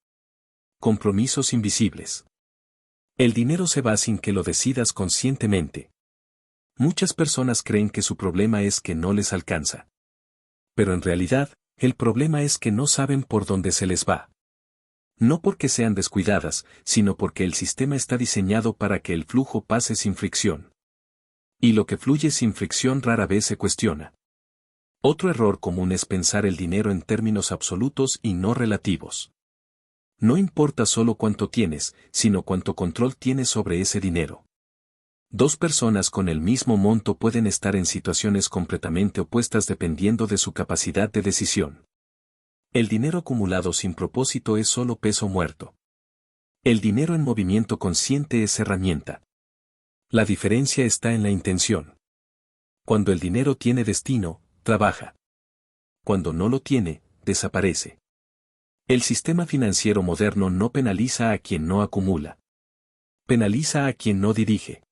Speaker 1: Compromisos invisibles. El dinero se va sin que lo decidas conscientemente. Muchas personas creen que su problema es que no les alcanza. Pero en realidad, el problema es que no saben por dónde se les va. No porque sean descuidadas, sino porque el sistema está diseñado para que el flujo pase sin fricción. Y lo que fluye sin fricción rara vez se cuestiona. Otro error común es pensar el dinero en términos absolutos y no relativos. No importa solo cuánto tienes, sino cuánto control tienes sobre ese dinero. Dos personas con el mismo monto pueden estar en situaciones completamente opuestas dependiendo de su capacidad de decisión. El dinero acumulado sin propósito es solo peso muerto. El dinero en movimiento consciente es herramienta. La diferencia está en la intención. Cuando el dinero tiene destino, trabaja. Cuando no lo tiene, desaparece. El sistema financiero moderno no penaliza a quien no acumula. Penaliza a quien no dirige.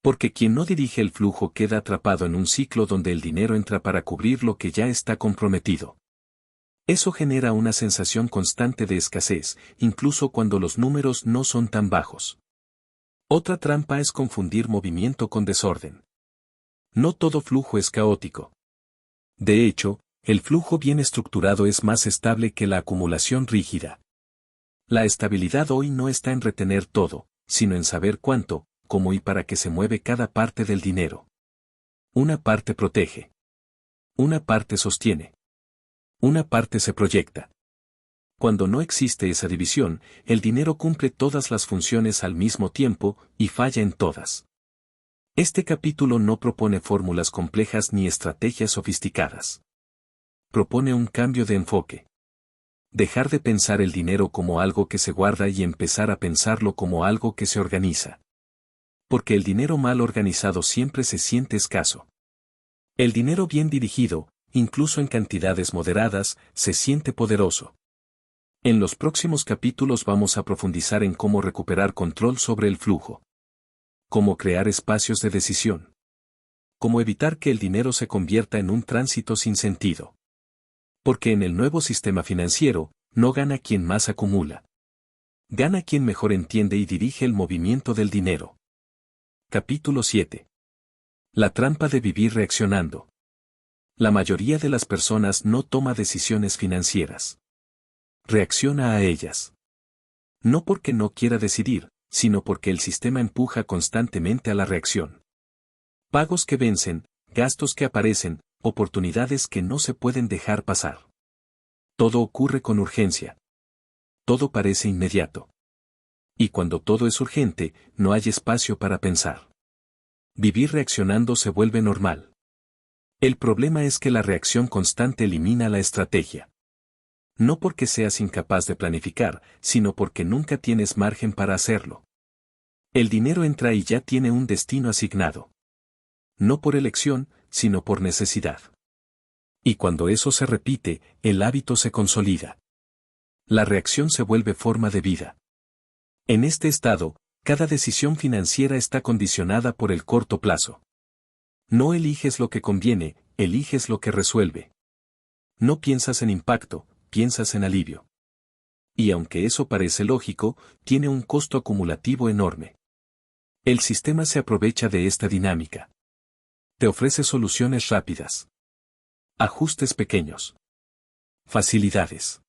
Speaker 1: Porque quien no dirige el flujo queda atrapado en un ciclo donde el dinero entra para cubrir lo que ya está comprometido. Eso genera una sensación constante de escasez, incluso cuando los números no son tan bajos. Otra trampa es confundir movimiento con desorden. No todo flujo es caótico. De hecho, el flujo bien estructurado es más estable que la acumulación rígida. La estabilidad hoy no está en retener todo, sino en saber cuánto, cómo y para qué se mueve cada parte del dinero. Una parte protege. Una parte sostiene. Una parte se proyecta. Cuando no existe esa división, el dinero cumple todas las funciones al mismo tiempo y falla en todas. Este capítulo no propone fórmulas complejas ni estrategias sofisticadas. Propone un cambio de enfoque. Dejar de pensar el dinero como algo que se guarda y empezar a pensarlo como algo que se organiza. Porque el dinero mal organizado siempre se siente escaso. El dinero bien dirigido, incluso en cantidades moderadas, se siente poderoso. En los próximos capítulos vamos a profundizar en cómo recuperar control sobre el flujo. Cómo crear espacios de decisión. Cómo evitar que el dinero se convierta en un tránsito sin sentido. Porque en el nuevo sistema financiero, no gana quien más acumula. Gana quien mejor entiende y dirige el movimiento del dinero. Capítulo 7. La trampa de vivir reaccionando. La mayoría de las personas no toma decisiones financieras. Reacciona a ellas. No porque no quiera decidir, sino porque el sistema empuja constantemente a la reacción. Pagos que vencen, gastos que aparecen, oportunidades que no se pueden dejar pasar. Todo ocurre con urgencia. Todo parece inmediato. Y cuando todo es urgente, no hay espacio para pensar. Vivir reaccionando se vuelve normal. El problema es que la reacción constante elimina la estrategia. No porque seas incapaz de planificar, sino porque nunca tienes margen para hacerlo. El dinero entra y ya tiene un destino asignado. No por elección, sino por necesidad. Y cuando eso se repite, el hábito se consolida. La reacción se vuelve forma de vida. En este estado, cada decisión financiera está condicionada por el corto plazo. No eliges lo que conviene, eliges lo que resuelve. No piensas en impacto, piensas en alivio. Y aunque eso parece lógico, tiene un costo acumulativo enorme. El sistema se aprovecha de esta dinámica. Te ofrece soluciones rápidas. Ajustes pequeños. Facilidades.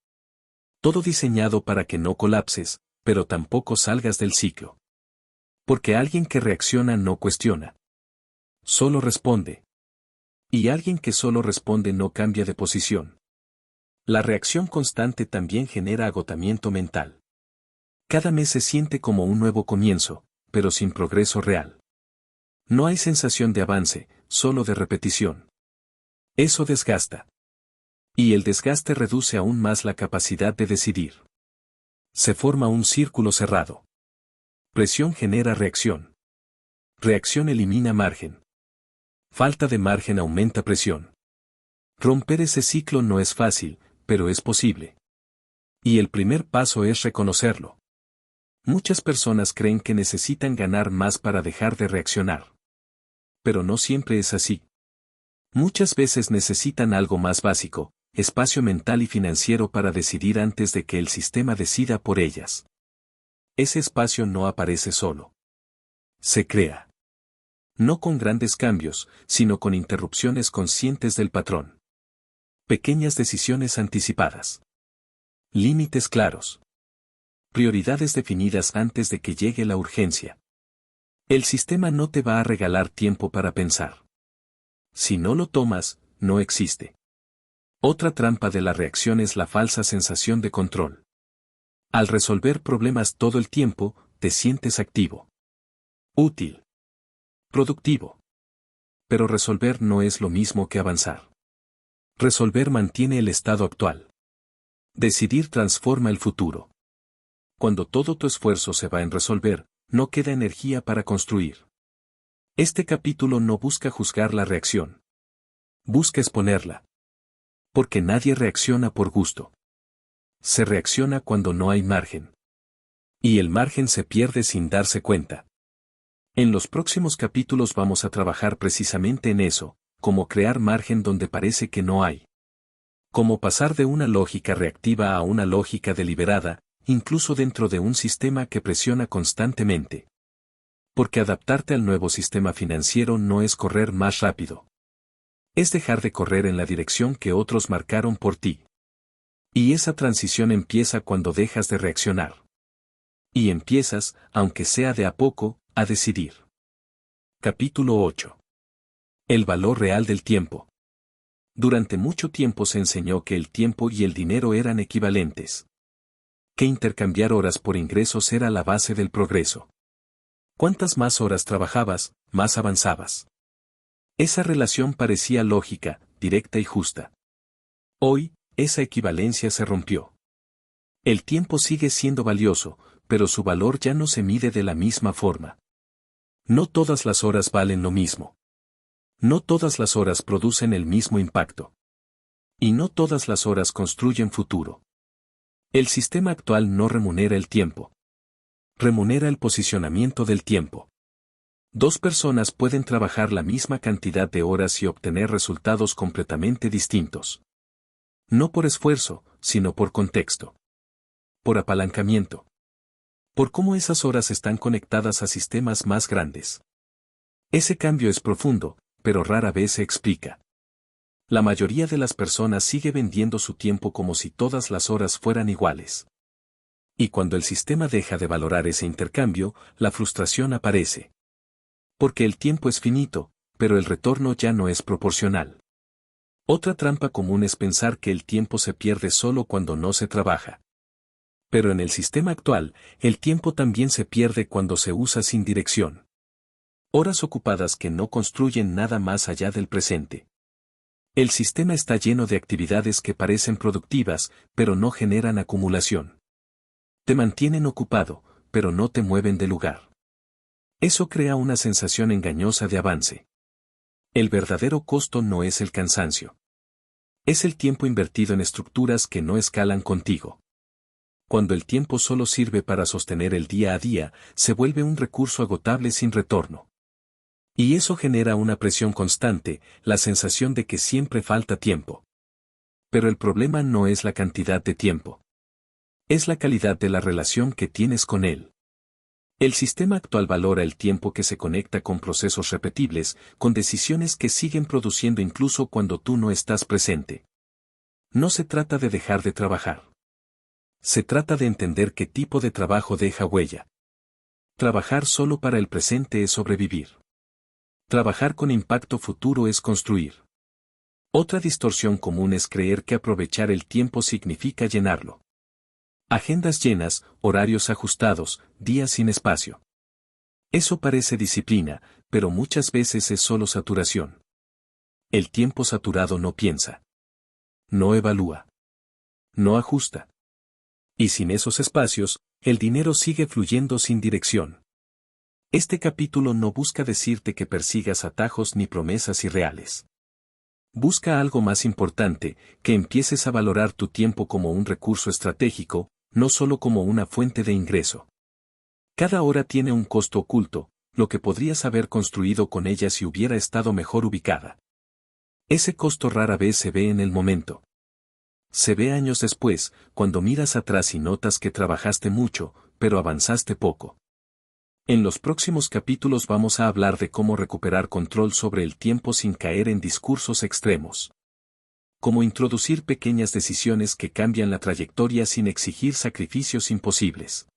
Speaker 1: Todo diseñado para que no colapses, pero tampoco salgas del ciclo. Porque alguien que reacciona no cuestiona. Solo responde. Y alguien que solo responde no cambia de posición. La reacción constante también genera agotamiento mental. Cada mes se siente como un nuevo comienzo, pero sin progreso real. No hay sensación de avance, solo de repetición. Eso desgasta. Y el desgaste reduce aún más la capacidad de decidir. Se forma un círculo cerrado. Presión genera reacción. Reacción elimina margen. Falta de margen aumenta presión. Romper ese ciclo no es fácil, pero es posible. Y el primer paso es reconocerlo. Muchas personas creen que necesitan ganar más para dejar de reaccionar. Pero no siempre es así. Muchas veces necesitan algo más básico, espacio mental y financiero para decidir antes de que el sistema decida por ellas. Ese espacio no aparece solo. Se crea. No con grandes cambios, sino con interrupciones conscientes del patrón. Pequeñas decisiones anticipadas. Límites claros. Prioridades definidas antes de que llegue la urgencia. El sistema no te va a regalar tiempo para pensar. Si no lo tomas, no existe. Otra trampa de la reacción es la falsa sensación de control. Al resolver problemas todo el tiempo, te sientes activo. Útil. Productivo. Pero resolver no es lo mismo que avanzar. Resolver mantiene el estado actual. Decidir transforma el futuro. Cuando todo tu esfuerzo se va en resolver, no queda energía para construir. Este capítulo no busca juzgar la reacción. Busca exponerla. Porque nadie reacciona por gusto. Se reacciona cuando no hay margen. Y el margen se pierde sin darse cuenta. En los próximos capítulos vamos a trabajar precisamente en eso, cómo crear margen donde parece que no hay. Cómo pasar de una lógica reactiva a una lógica deliberada, incluso dentro de un sistema que presiona constantemente. Porque adaptarte al nuevo sistema financiero no es correr más rápido. Es dejar de correr en la dirección que otros marcaron por ti. Y esa transición empieza cuando dejas de reaccionar. Y empiezas, aunque sea de a poco, a decidir. Capítulo 8. El valor real del tiempo. Durante mucho tiempo se enseñó que el tiempo y el dinero eran equivalentes. Que intercambiar horas por ingresos era la base del progreso. Cuantas más horas trabajabas, más avanzabas. Esa relación parecía lógica, directa y justa. Hoy, esa equivalencia se rompió. El tiempo sigue siendo valioso, pero su valor ya no se mide de la misma forma. No todas las horas valen lo mismo. No todas las horas producen el mismo impacto. Y no todas las horas construyen futuro. El sistema actual no remunera el tiempo. Remunera el posicionamiento del tiempo. Dos personas pueden trabajar la misma cantidad de horas y obtener resultados completamente distintos. No por esfuerzo, sino por contexto. Por apalancamiento. Por cómo esas horas están conectadas a sistemas más grandes. Ese cambio es profundo, pero rara vez se explica. La mayoría de las personas sigue vendiendo su tiempo como si todas las horas fueran iguales. Y cuando el sistema deja de valorar ese intercambio, la frustración aparece. Porque el tiempo es finito, pero el retorno ya no es proporcional. Otra trampa común es pensar que el tiempo se pierde solo cuando no se trabaja. Pero en el sistema actual, el tiempo también se pierde cuando se usa sin dirección. Horas ocupadas que no construyen nada más allá del presente. El sistema está lleno de actividades que parecen productivas, pero no generan acumulación. Te mantienen ocupado, pero no te mueven de lugar. Eso crea una sensación engañosa de avance. El verdadero costo no es el cansancio. Es el tiempo invertido en estructuras que no escalan contigo. Cuando el tiempo solo sirve para sostener el día a día, se vuelve un recurso agotable sin retorno. Y eso genera una presión constante, la sensación de que siempre falta tiempo. Pero el problema no es la cantidad de tiempo. Es la calidad de la relación que tienes con él. El sistema actual valora el tiempo que se conecta con procesos repetibles, con decisiones que siguen produciendo incluso cuando tú no estás presente. No se trata de dejar de trabajar. Se trata de entender qué tipo de trabajo deja huella. Trabajar solo para el presente es sobrevivir. Trabajar con impacto futuro es construir. Otra distorsión común es creer que aprovechar el tiempo significa llenarlo. Agendas llenas, horarios ajustados, días sin espacio. Eso parece disciplina, pero muchas veces es solo saturación. El tiempo saturado no piensa. No evalúa. No ajusta. Y sin esos espacios, el dinero sigue fluyendo sin dirección. Este capítulo no busca decirte que persigas atajos ni promesas irreales. Busca algo más importante, que empieces a valorar tu tiempo como un recurso estratégico, no solo como una fuente de ingreso. Cada hora tiene un costo oculto, lo que podrías haber construido con ella si hubiera estado mejor ubicada. Ese costo rara vez se ve en el momento. Se ve años después, cuando miras atrás y notas que trabajaste mucho, pero avanzaste poco. En los próximos capítulos vamos a hablar de cómo recuperar control sobre el tiempo sin caer en discursos extremos. Cómo introducir pequeñas decisiones que cambian la trayectoria sin exigir sacrificios imposibles.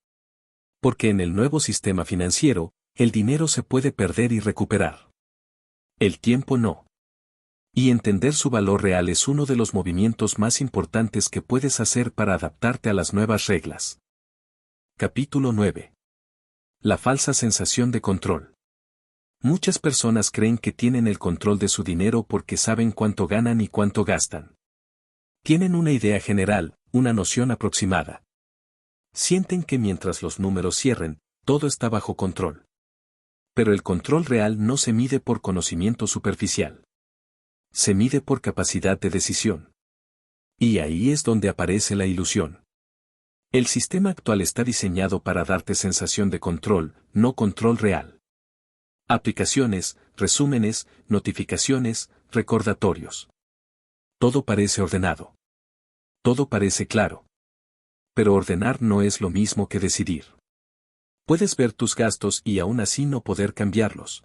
Speaker 1: Porque en el nuevo sistema financiero, el dinero se puede perder y recuperar. El tiempo no. Y entender su valor real es uno de los movimientos más importantes que puedes hacer para adaptarte a las nuevas reglas. Capítulo 9. La falsa sensación de control. Muchas personas creen que tienen el control de su dinero porque saben cuánto ganan y cuánto gastan. Tienen una idea general, una noción aproximada. Sienten que mientras los números cierren, todo está bajo control. Pero el control real no se mide por conocimiento superficial. Se mide por capacidad de decisión. Y ahí es donde aparece la ilusión. El sistema actual está diseñado para darte sensación de control, no control real. Aplicaciones, resúmenes, notificaciones, recordatorios. Todo parece ordenado. Todo parece claro. Pero ordenar no es lo mismo que decidir. Puedes ver tus gastos y aún así no poder cambiarlos.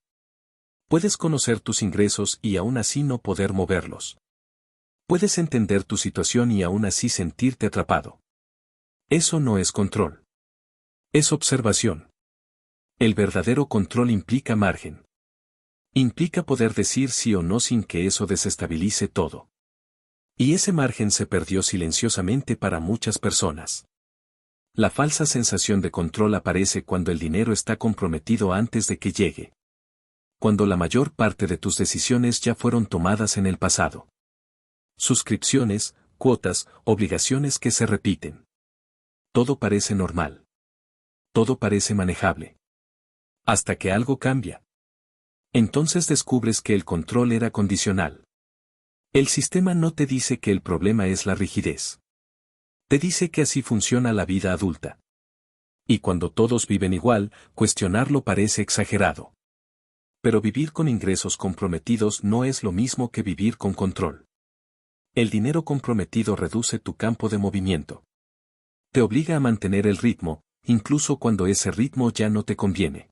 Speaker 1: Puedes conocer tus ingresos y aún así no poder moverlos. Puedes entender tu situación y aún así sentirte atrapado. Eso no es control. Es observación. El verdadero control implica margen. Implica poder decir sí o no sin que eso desestabilice todo. Y ese margen se perdió silenciosamente para muchas personas. La falsa sensación de control aparece cuando el dinero está comprometido antes de que llegue. Cuando la mayor parte de tus decisiones ya fueron tomadas en el pasado. Suscripciones, cuotas, obligaciones que se repiten. Todo parece normal. Todo parece manejable. Hasta que algo cambia. Entonces descubres que el control era condicional. El sistema no te dice que el problema es la rigidez. Te dice que así funciona la vida adulta. Y cuando todos viven igual, cuestionarlo parece exagerado. Pero vivir con ingresos comprometidos no es lo mismo que vivir con control. El dinero comprometido reduce tu campo de movimiento. Te obliga a mantener el ritmo, incluso cuando ese ritmo ya no te conviene.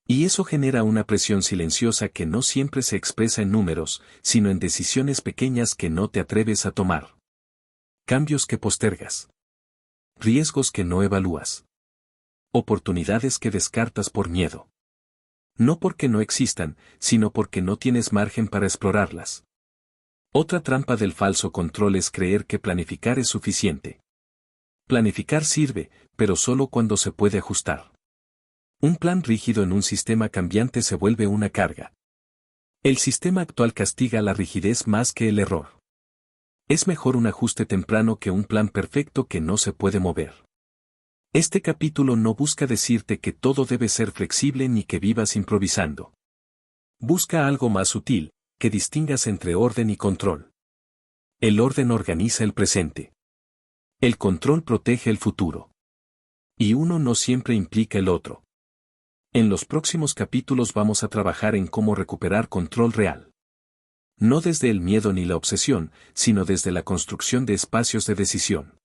Speaker 1: Y eso genera una presión silenciosa que no siempre se expresa en números, sino en decisiones pequeñas que no te atreves a tomar. Cambios que postergas. Riesgos que no evalúas. Oportunidades que descartas por miedo. No porque no existan, sino porque no tienes margen para explorarlas. Otra trampa del falso control es creer que planificar es suficiente. Planificar sirve, pero solo cuando se puede ajustar. Un plan rígido en un sistema cambiante se vuelve una carga. El sistema actual castiga la rigidez más que el error. Es mejor un ajuste temprano que un plan perfecto que no se puede mover. Este capítulo no busca decirte que todo debe ser flexible ni que vivas improvisando. Busca algo más sutil, que distingas entre orden y control. El orden organiza el presente. El control protege el futuro. Y uno no siempre implica el otro. En los próximos capítulos vamos a trabajar en cómo recuperar control real. No desde el miedo ni la obsesión, sino desde la construcción de espacios de decisión.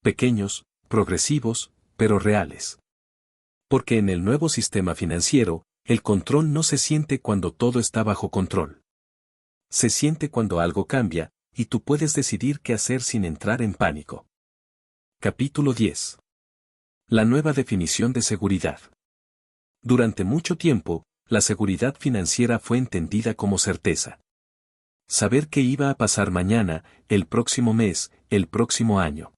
Speaker 1: Pequeños, progresivos, pero reales. Porque en el nuevo sistema financiero, el control no se siente cuando todo está bajo control. Se siente cuando algo cambia, y tú puedes decidir qué hacer sin entrar en pánico. Capítulo 10. La nueva definición de seguridad. Durante mucho tiempo, la seguridad financiera fue entendida como certeza. Saber qué iba a pasar mañana, el próximo mes, el próximo año.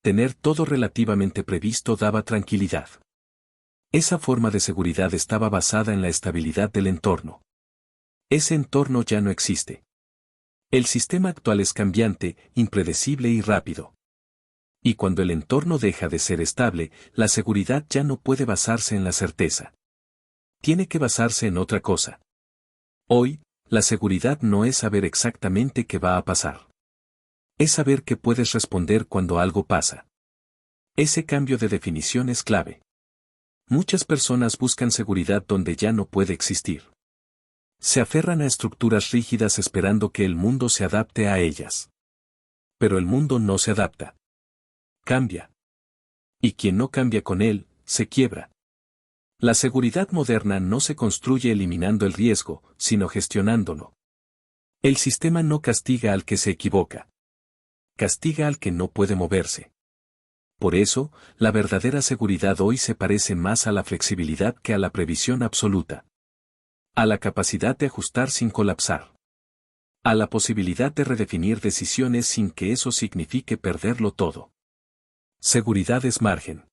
Speaker 1: Tener todo relativamente previsto daba tranquilidad. Esa forma de seguridad estaba basada en la estabilidad del entorno. Ese entorno ya no existe. El sistema actual es cambiante, impredecible y rápido. Y cuando el entorno deja de ser estable, la seguridad ya no puede basarse en la certeza. Tiene que basarse en otra cosa. Hoy, la seguridad no es saber exactamente qué va a pasar. Es saber que puedes responder cuando algo pasa. Ese cambio de definición es clave. Muchas personas buscan seguridad donde ya no puede existir. Se aferran a estructuras rígidas esperando que el mundo se adapte a ellas. Pero el mundo no se adapta. Cambia. Y quien no cambia con él, se quiebra. La seguridad moderna no se construye eliminando el riesgo, sino gestionándolo. El sistema no castiga al que se equivoca. Castiga al que no puede moverse. Por eso, la verdadera seguridad hoy se parece más a la flexibilidad que a la previsión absoluta. A la capacidad de ajustar sin colapsar. A la posibilidad de redefinir decisiones sin que eso signifique perderlo todo. Seguridad es margen.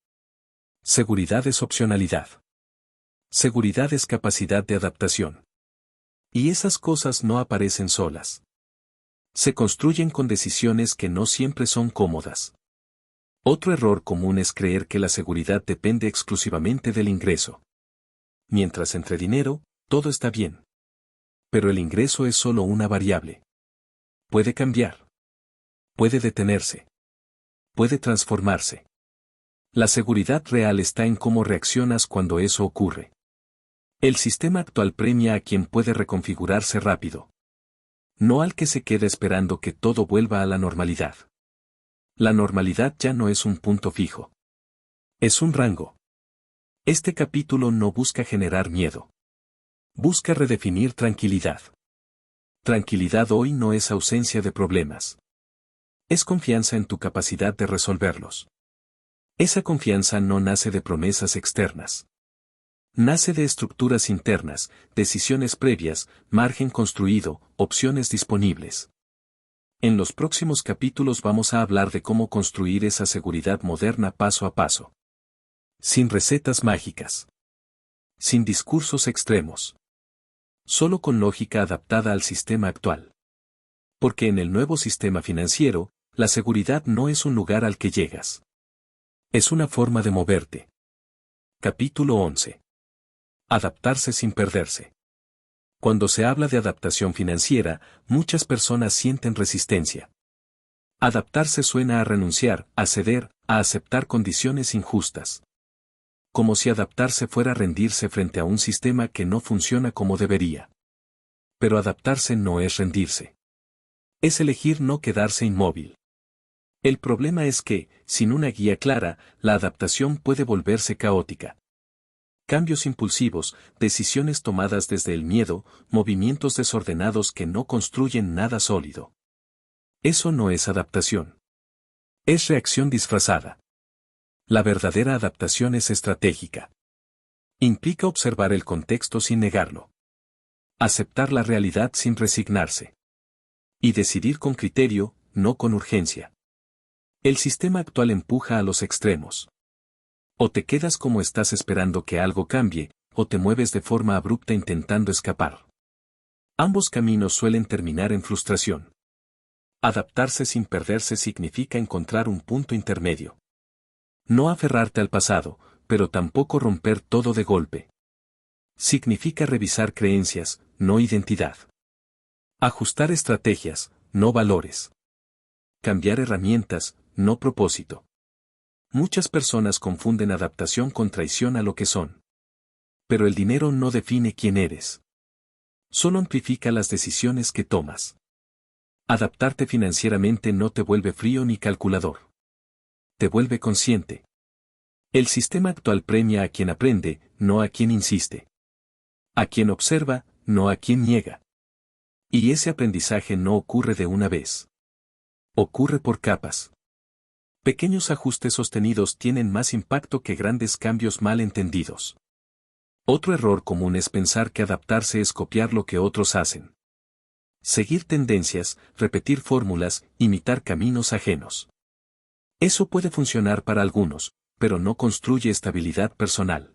Speaker 1: Seguridad es opcionalidad. Seguridad es capacidad de adaptación. Y esas cosas no aparecen solas. Se construyen con decisiones que no siempre son cómodas. Otro error común es creer que la seguridad depende exclusivamente del ingreso. Mientras entre dinero, todo está bien. Pero el ingreso es solo una variable. Puede cambiar. Puede detenerse. Puede transformarse. La seguridad real está en cómo reaccionas cuando eso ocurre. El sistema actual premia a quien puede reconfigurarse rápido. No al que se queda esperando que todo vuelva a la normalidad. La normalidad ya no es un punto fijo. Es un rango. Este capítulo no busca generar miedo. Busca redefinir tranquilidad. Tranquilidad hoy no es ausencia de problemas. Es confianza en tu capacidad de resolverlos. Esa confianza no nace de promesas externas. Nace de estructuras internas, decisiones previas, margen construido, opciones disponibles. En los próximos capítulos vamos a hablar de cómo construir esa seguridad moderna paso a paso. Sin recetas mágicas. Sin discursos extremos. Solo con lógica adaptada al sistema actual. Porque en el nuevo sistema financiero, la seguridad no es un lugar al que llegas. Es una forma de moverte. Capítulo 11. Adaptarse sin perderse. Cuando se habla de adaptación financiera, muchas personas sienten resistencia. Adaptarse suena a renunciar, a ceder, a aceptar condiciones injustas. Como si adaptarse fuera rendirse frente a un sistema que no funciona como debería. Pero adaptarse no es rendirse. Es elegir no quedarse inmóvil. El problema es que, sin una guía clara, la adaptación puede volverse caótica. Cambios impulsivos, decisiones tomadas desde el miedo, movimientos desordenados que no construyen nada sólido. Eso no es adaptación. Es reacción disfrazada. La verdadera adaptación es estratégica. Implica observar el contexto sin negarlo. Aceptar la realidad sin resignarse. Y decidir con criterio, no con urgencia. El sistema actual empuja a los extremos. O te quedas como estás esperando que algo cambie, o te mueves de forma abrupta intentando escapar. Ambos caminos suelen terminar en frustración. Adaptarse sin perderse significa encontrar un punto intermedio. No aferrarte al pasado, pero tampoco romper todo de golpe. Significa revisar creencias, no identidad. Ajustar estrategias, no valores. Cambiar herramientas, no propósito. Muchas personas confunden adaptación con traición a lo que son. Pero el dinero no define quién eres. Solo amplifica las decisiones que tomas. Adaptarte financieramente no te vuelve frío ni calculador. Te vuelve consciente. El sistema actual premia a quien aprende, no a quien insiste. A quien observa, no a quien niega. Y ese aprendizaje no ocurre de una vez. Ocurre por capas. Pequeños ajustes sostenidos tienen más impacto que grandes cambios mal entendidos. Otro error común es pensar que adaptarse es copiar lo que otros hacen. Seguir tendencias, repetir fórmulas, imitar caminos ajenos. Eso puede funcionar para algunos, pero no construye estabilidad personal.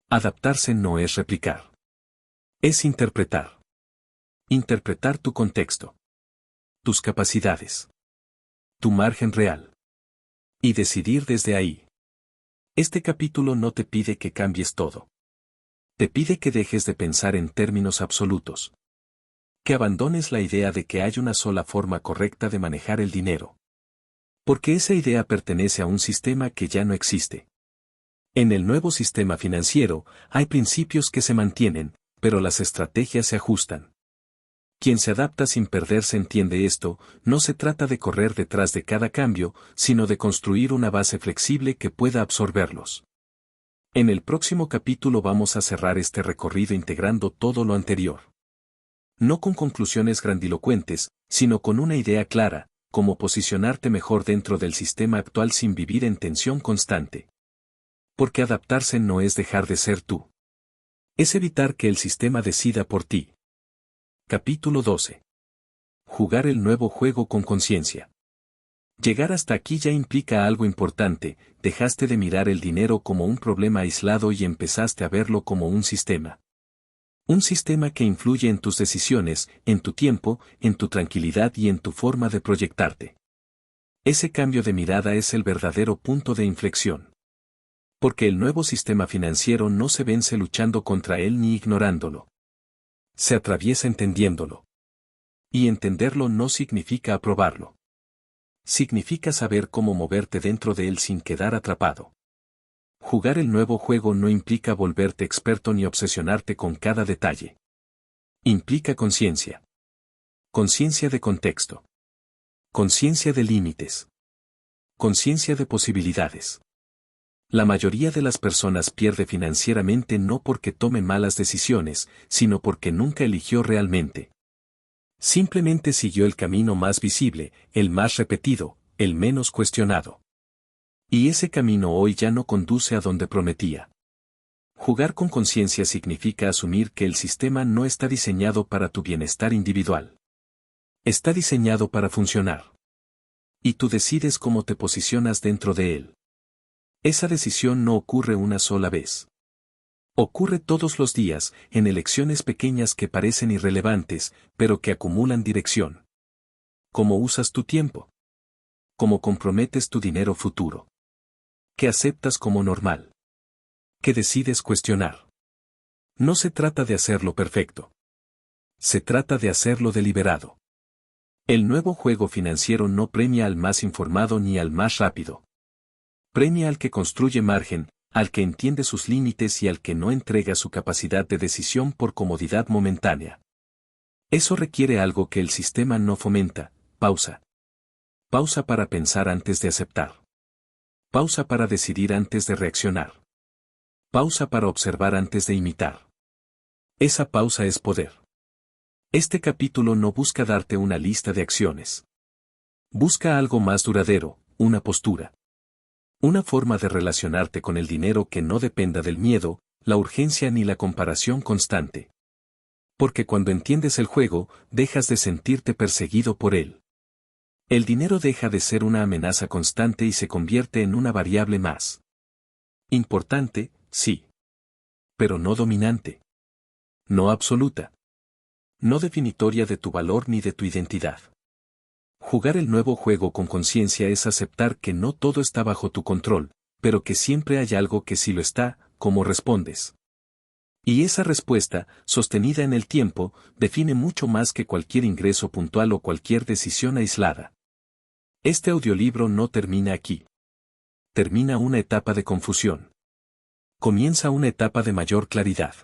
Speaker 1: Adaptarse no es replicar. Es interpretar. Interpretar tu contexto. Tus capacidades. Tu margen real. Y decidir desde ahí. Este capítulo no te pide que cambies todo. Te pide que dejes de pensar en términos absolutos. Que abandones la idea de que hay una sola forma correcta de manejar el dinero. Porque esa idea pertenece a un sistema que ya no existe. En el nuevo sistema financiero, hay principios que se mantienen, pero las estrategias se ajustan. Quien se adapta sin perderse entiende esto, no se trata de correr detrás de cada cambio, sino de construir una base flexible que pueda absorberlos. En el próximo capítulo vamos a cerrar este recorrido integrando todo lo anterior. No con conclusiones grandilocuentes, sino con una idea clara, cómo posicionarte mejor dentro del sistema actual sin vivir en tensión constante. Porque adaptarse no es dejar de ser tú. Es evitar que el sistema decida por ti. Capítulo 12. Jugar el nuevo juego con conciencia. Llegar hasta aquí ya implica algo importante, dejaste de mirar el dinero como un problema aislado y empezaste a verlo como un sistema. Un sistema que influye en tus decisiones, en tu tiempo, en tu tranquilidad y en tu forma de proyectarte. Ese cambio de mirada es el verdadero punto de inflexión. Porque el nuevo sistema financiero no se vence luchando contra él ni ignorándolo. Se atraviesa entendiéndolo. Y entenderlo no significa aprobarlo. Significa saber cómo moverte dentro de él sin quedar atrapado. Jugar el nuevo juego no implica volverte experto ni obsesionarte con cada detalle. Implica conciencia. Conciencia de contexto. Conciencia de límites. Conciencia de posibilidades. La mayoría de las personas pierde financieramente no porque tome malas decisiones, sino porque nunca eligió realmente. Simplemente siguió el camino más visible, el más repetido, el menos cuestionado. Y ese camino hoy ya no conduce a donde prometía. Jugar con conciencia significa asumir que el sistema no está diseñado para tu bienestar individual. Está diseñado para funcionar. Y tú decides cómo te posicionas dentro de él. Esa decisión no ocurre una sola vez. Ocurre todos los días, en elecciones pequeñas que parecen irrelevantes, pero que acumulan dirección. ¿Cómo usas tu tiempo? ¿Cómo comprometes tu dinero futuro? ¿Qué aceptas como normal? ¿Qué decides cuestionar? No se trata de hacerlo perfecto. Se trata de hacerlo deliberado. El nuevo juego financiero no premia al más informado ni al más rápido. Premia al que construye margen, al que entiende sus límites y al que no entrega su capacidad de decisión por comodidad momentánea. Eso requiere algo que el sistema no fomenta: pausa. Pausa para pensar antes de aceptar. Pausa para decidir antes de reaccionar. Pausa para observar antes de imitar. Esa pausa es poder. Este capítulo no busca darte una lista de acciones. Busca algo más duradero, una postura. Una forma de relacionarte con el dinero que no dependa del miedo, la urgencia ni la comparación constante. Porque cuando entiendes el juego, dejas de sentirte perseguido por él. El dinero deja de ser una amenaza constante y se convierte en una variable más. Importante, sí. Pero no dominante. No absoluta. No definitoria de tu valor ni de tu identidad. Jugar el nuevo juego con conciencia es aceptar que no todo está bajo tu control, pero que siempre hay algo que sí lo está, como respondes. Y esa respuesta, sostenida en el tiempo, define mucho más que cualquier ingreso puntual o cualquier decisión aislada. Este audiolibro no termina aquí. Termina una etapa de confusión. Comienza una etapa de mayor claridad.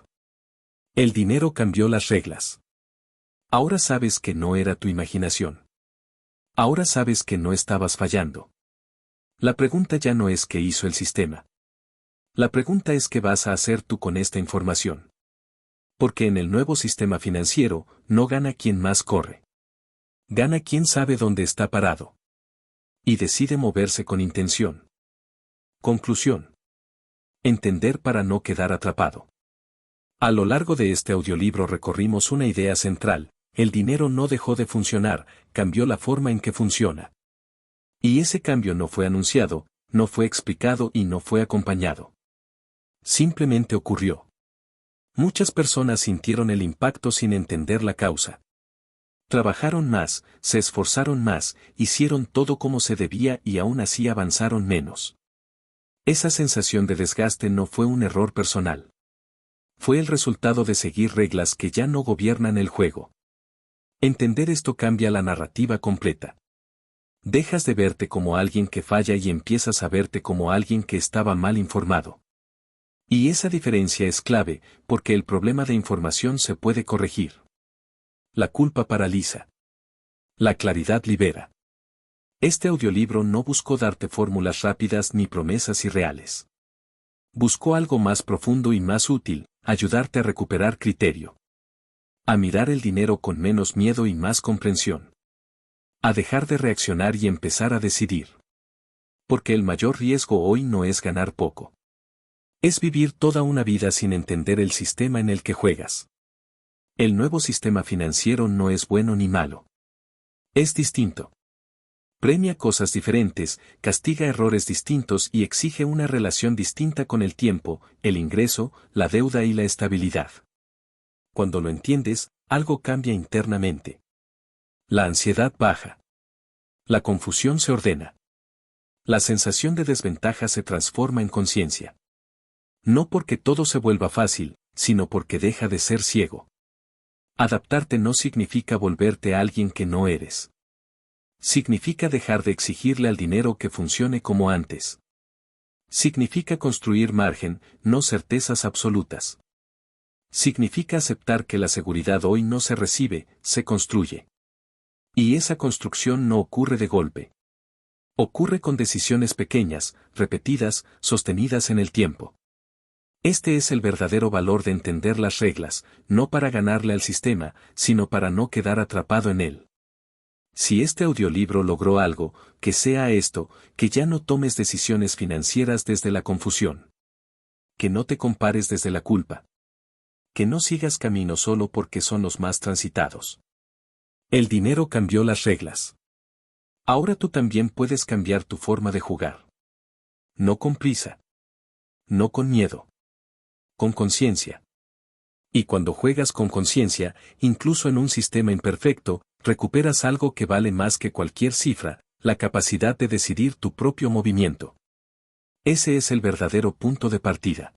Speaker 1: El dinero cambió las reglas. Ahora sabes que no era tu imaginación. Ahora sabes que no estabas fallando. La pregunta ya no es qué hizo el sistema. La pregunta es qué vas a hacer tú con esta información. Porque en el nuevo sistema financiero, no gana quien más corre. Gana quien sabe dónde está parado. Y decide moverse con intención. Conclusión. Entender para no quedar atrapado. A lo largo de este audiolibro recorrimos una idea central: el dinero no dejó de funcionar, cambió la forma en que funciona. Y ese cambio no fue anunciado, no fue explicado y no fue acompañado. Simplemente ocurrió. Muchas personas sintieron el impacto sin entender la causa. Trabajaron más, se esforzaron más, hicieron todo como se debía y aún así avanzaron menos. Esa sensación de desgaste no fue un error personal. Fue el resultado de seguir reglas que ya no gobiernan el juego. Entender esto cambia la narrativa completa. Dejas de verte como alguien que falla y empiezas a verte como alguien que estaba mal informado. Y esa diferencia es clave, porque el problema de información se puede corregir. La culpa paraliza. La claridad libera. Este audiolibro no buscó darte fórmulas rápidas ni promesas irreales. Buscó algo más profundo y más útil: ayudarte a recuperar criterio. A mirar el dinero con menos miedo y más comprensión. A dejar de reaccionar y empezar a decidir. Porque el mayor riesgo hoy no es ganar poco. Es vivir toda una vida sin entender el sistema en el que juegas. El nuevo sistema financiero no es bueno ni malo. Es distinto. Premia cosas diferentes, castiga errores distintos y exige una relación distinta con el tiempo, el ingreso, la deuda y la estabilidad. Cuando lo entiendes, algo cambia internamente. La ansiedad baja. La confusión se ordena. La sensación de desventaja se transforma en conciencia. No porque todo se vuelva fácil, sino porque deja de ser ciego. Adaptarte no significa volverte a alguien que no eres. Significa dejar de exigirle al dinero que funcione como antes. Significa construir margen, no certezas absolutas. Significa aceptar que la seguridad hoy no se recibe, se construye. Y esa construcción no ocurre de golpe. Ocurre con decisiones pequeñas, repetidas, sostenidas en el tiempo. Este es el verdadero valor de entender las reglas, no para ganarle al sistema, sino para no quedar atrapado en él. Si este audiolibro logró algo, que sea esto: que ya no tomes decisiones financieras desde la confusión. Que no te compares desde la culpa. Que no sigas camino solo porque son los más transitados. El dinero cambió las reglas. Ahora tú también puedes cambiar tu forma de jugar. No con prisa. No con miedo. Con conciencia. Y cuando juegas con conciencia, incluso en un sistema imperfecto, recuperas algo que vale más que cualquier cifra, la capacidad de decidir tu propio movimiento. Ese es el verdadero punto de partida.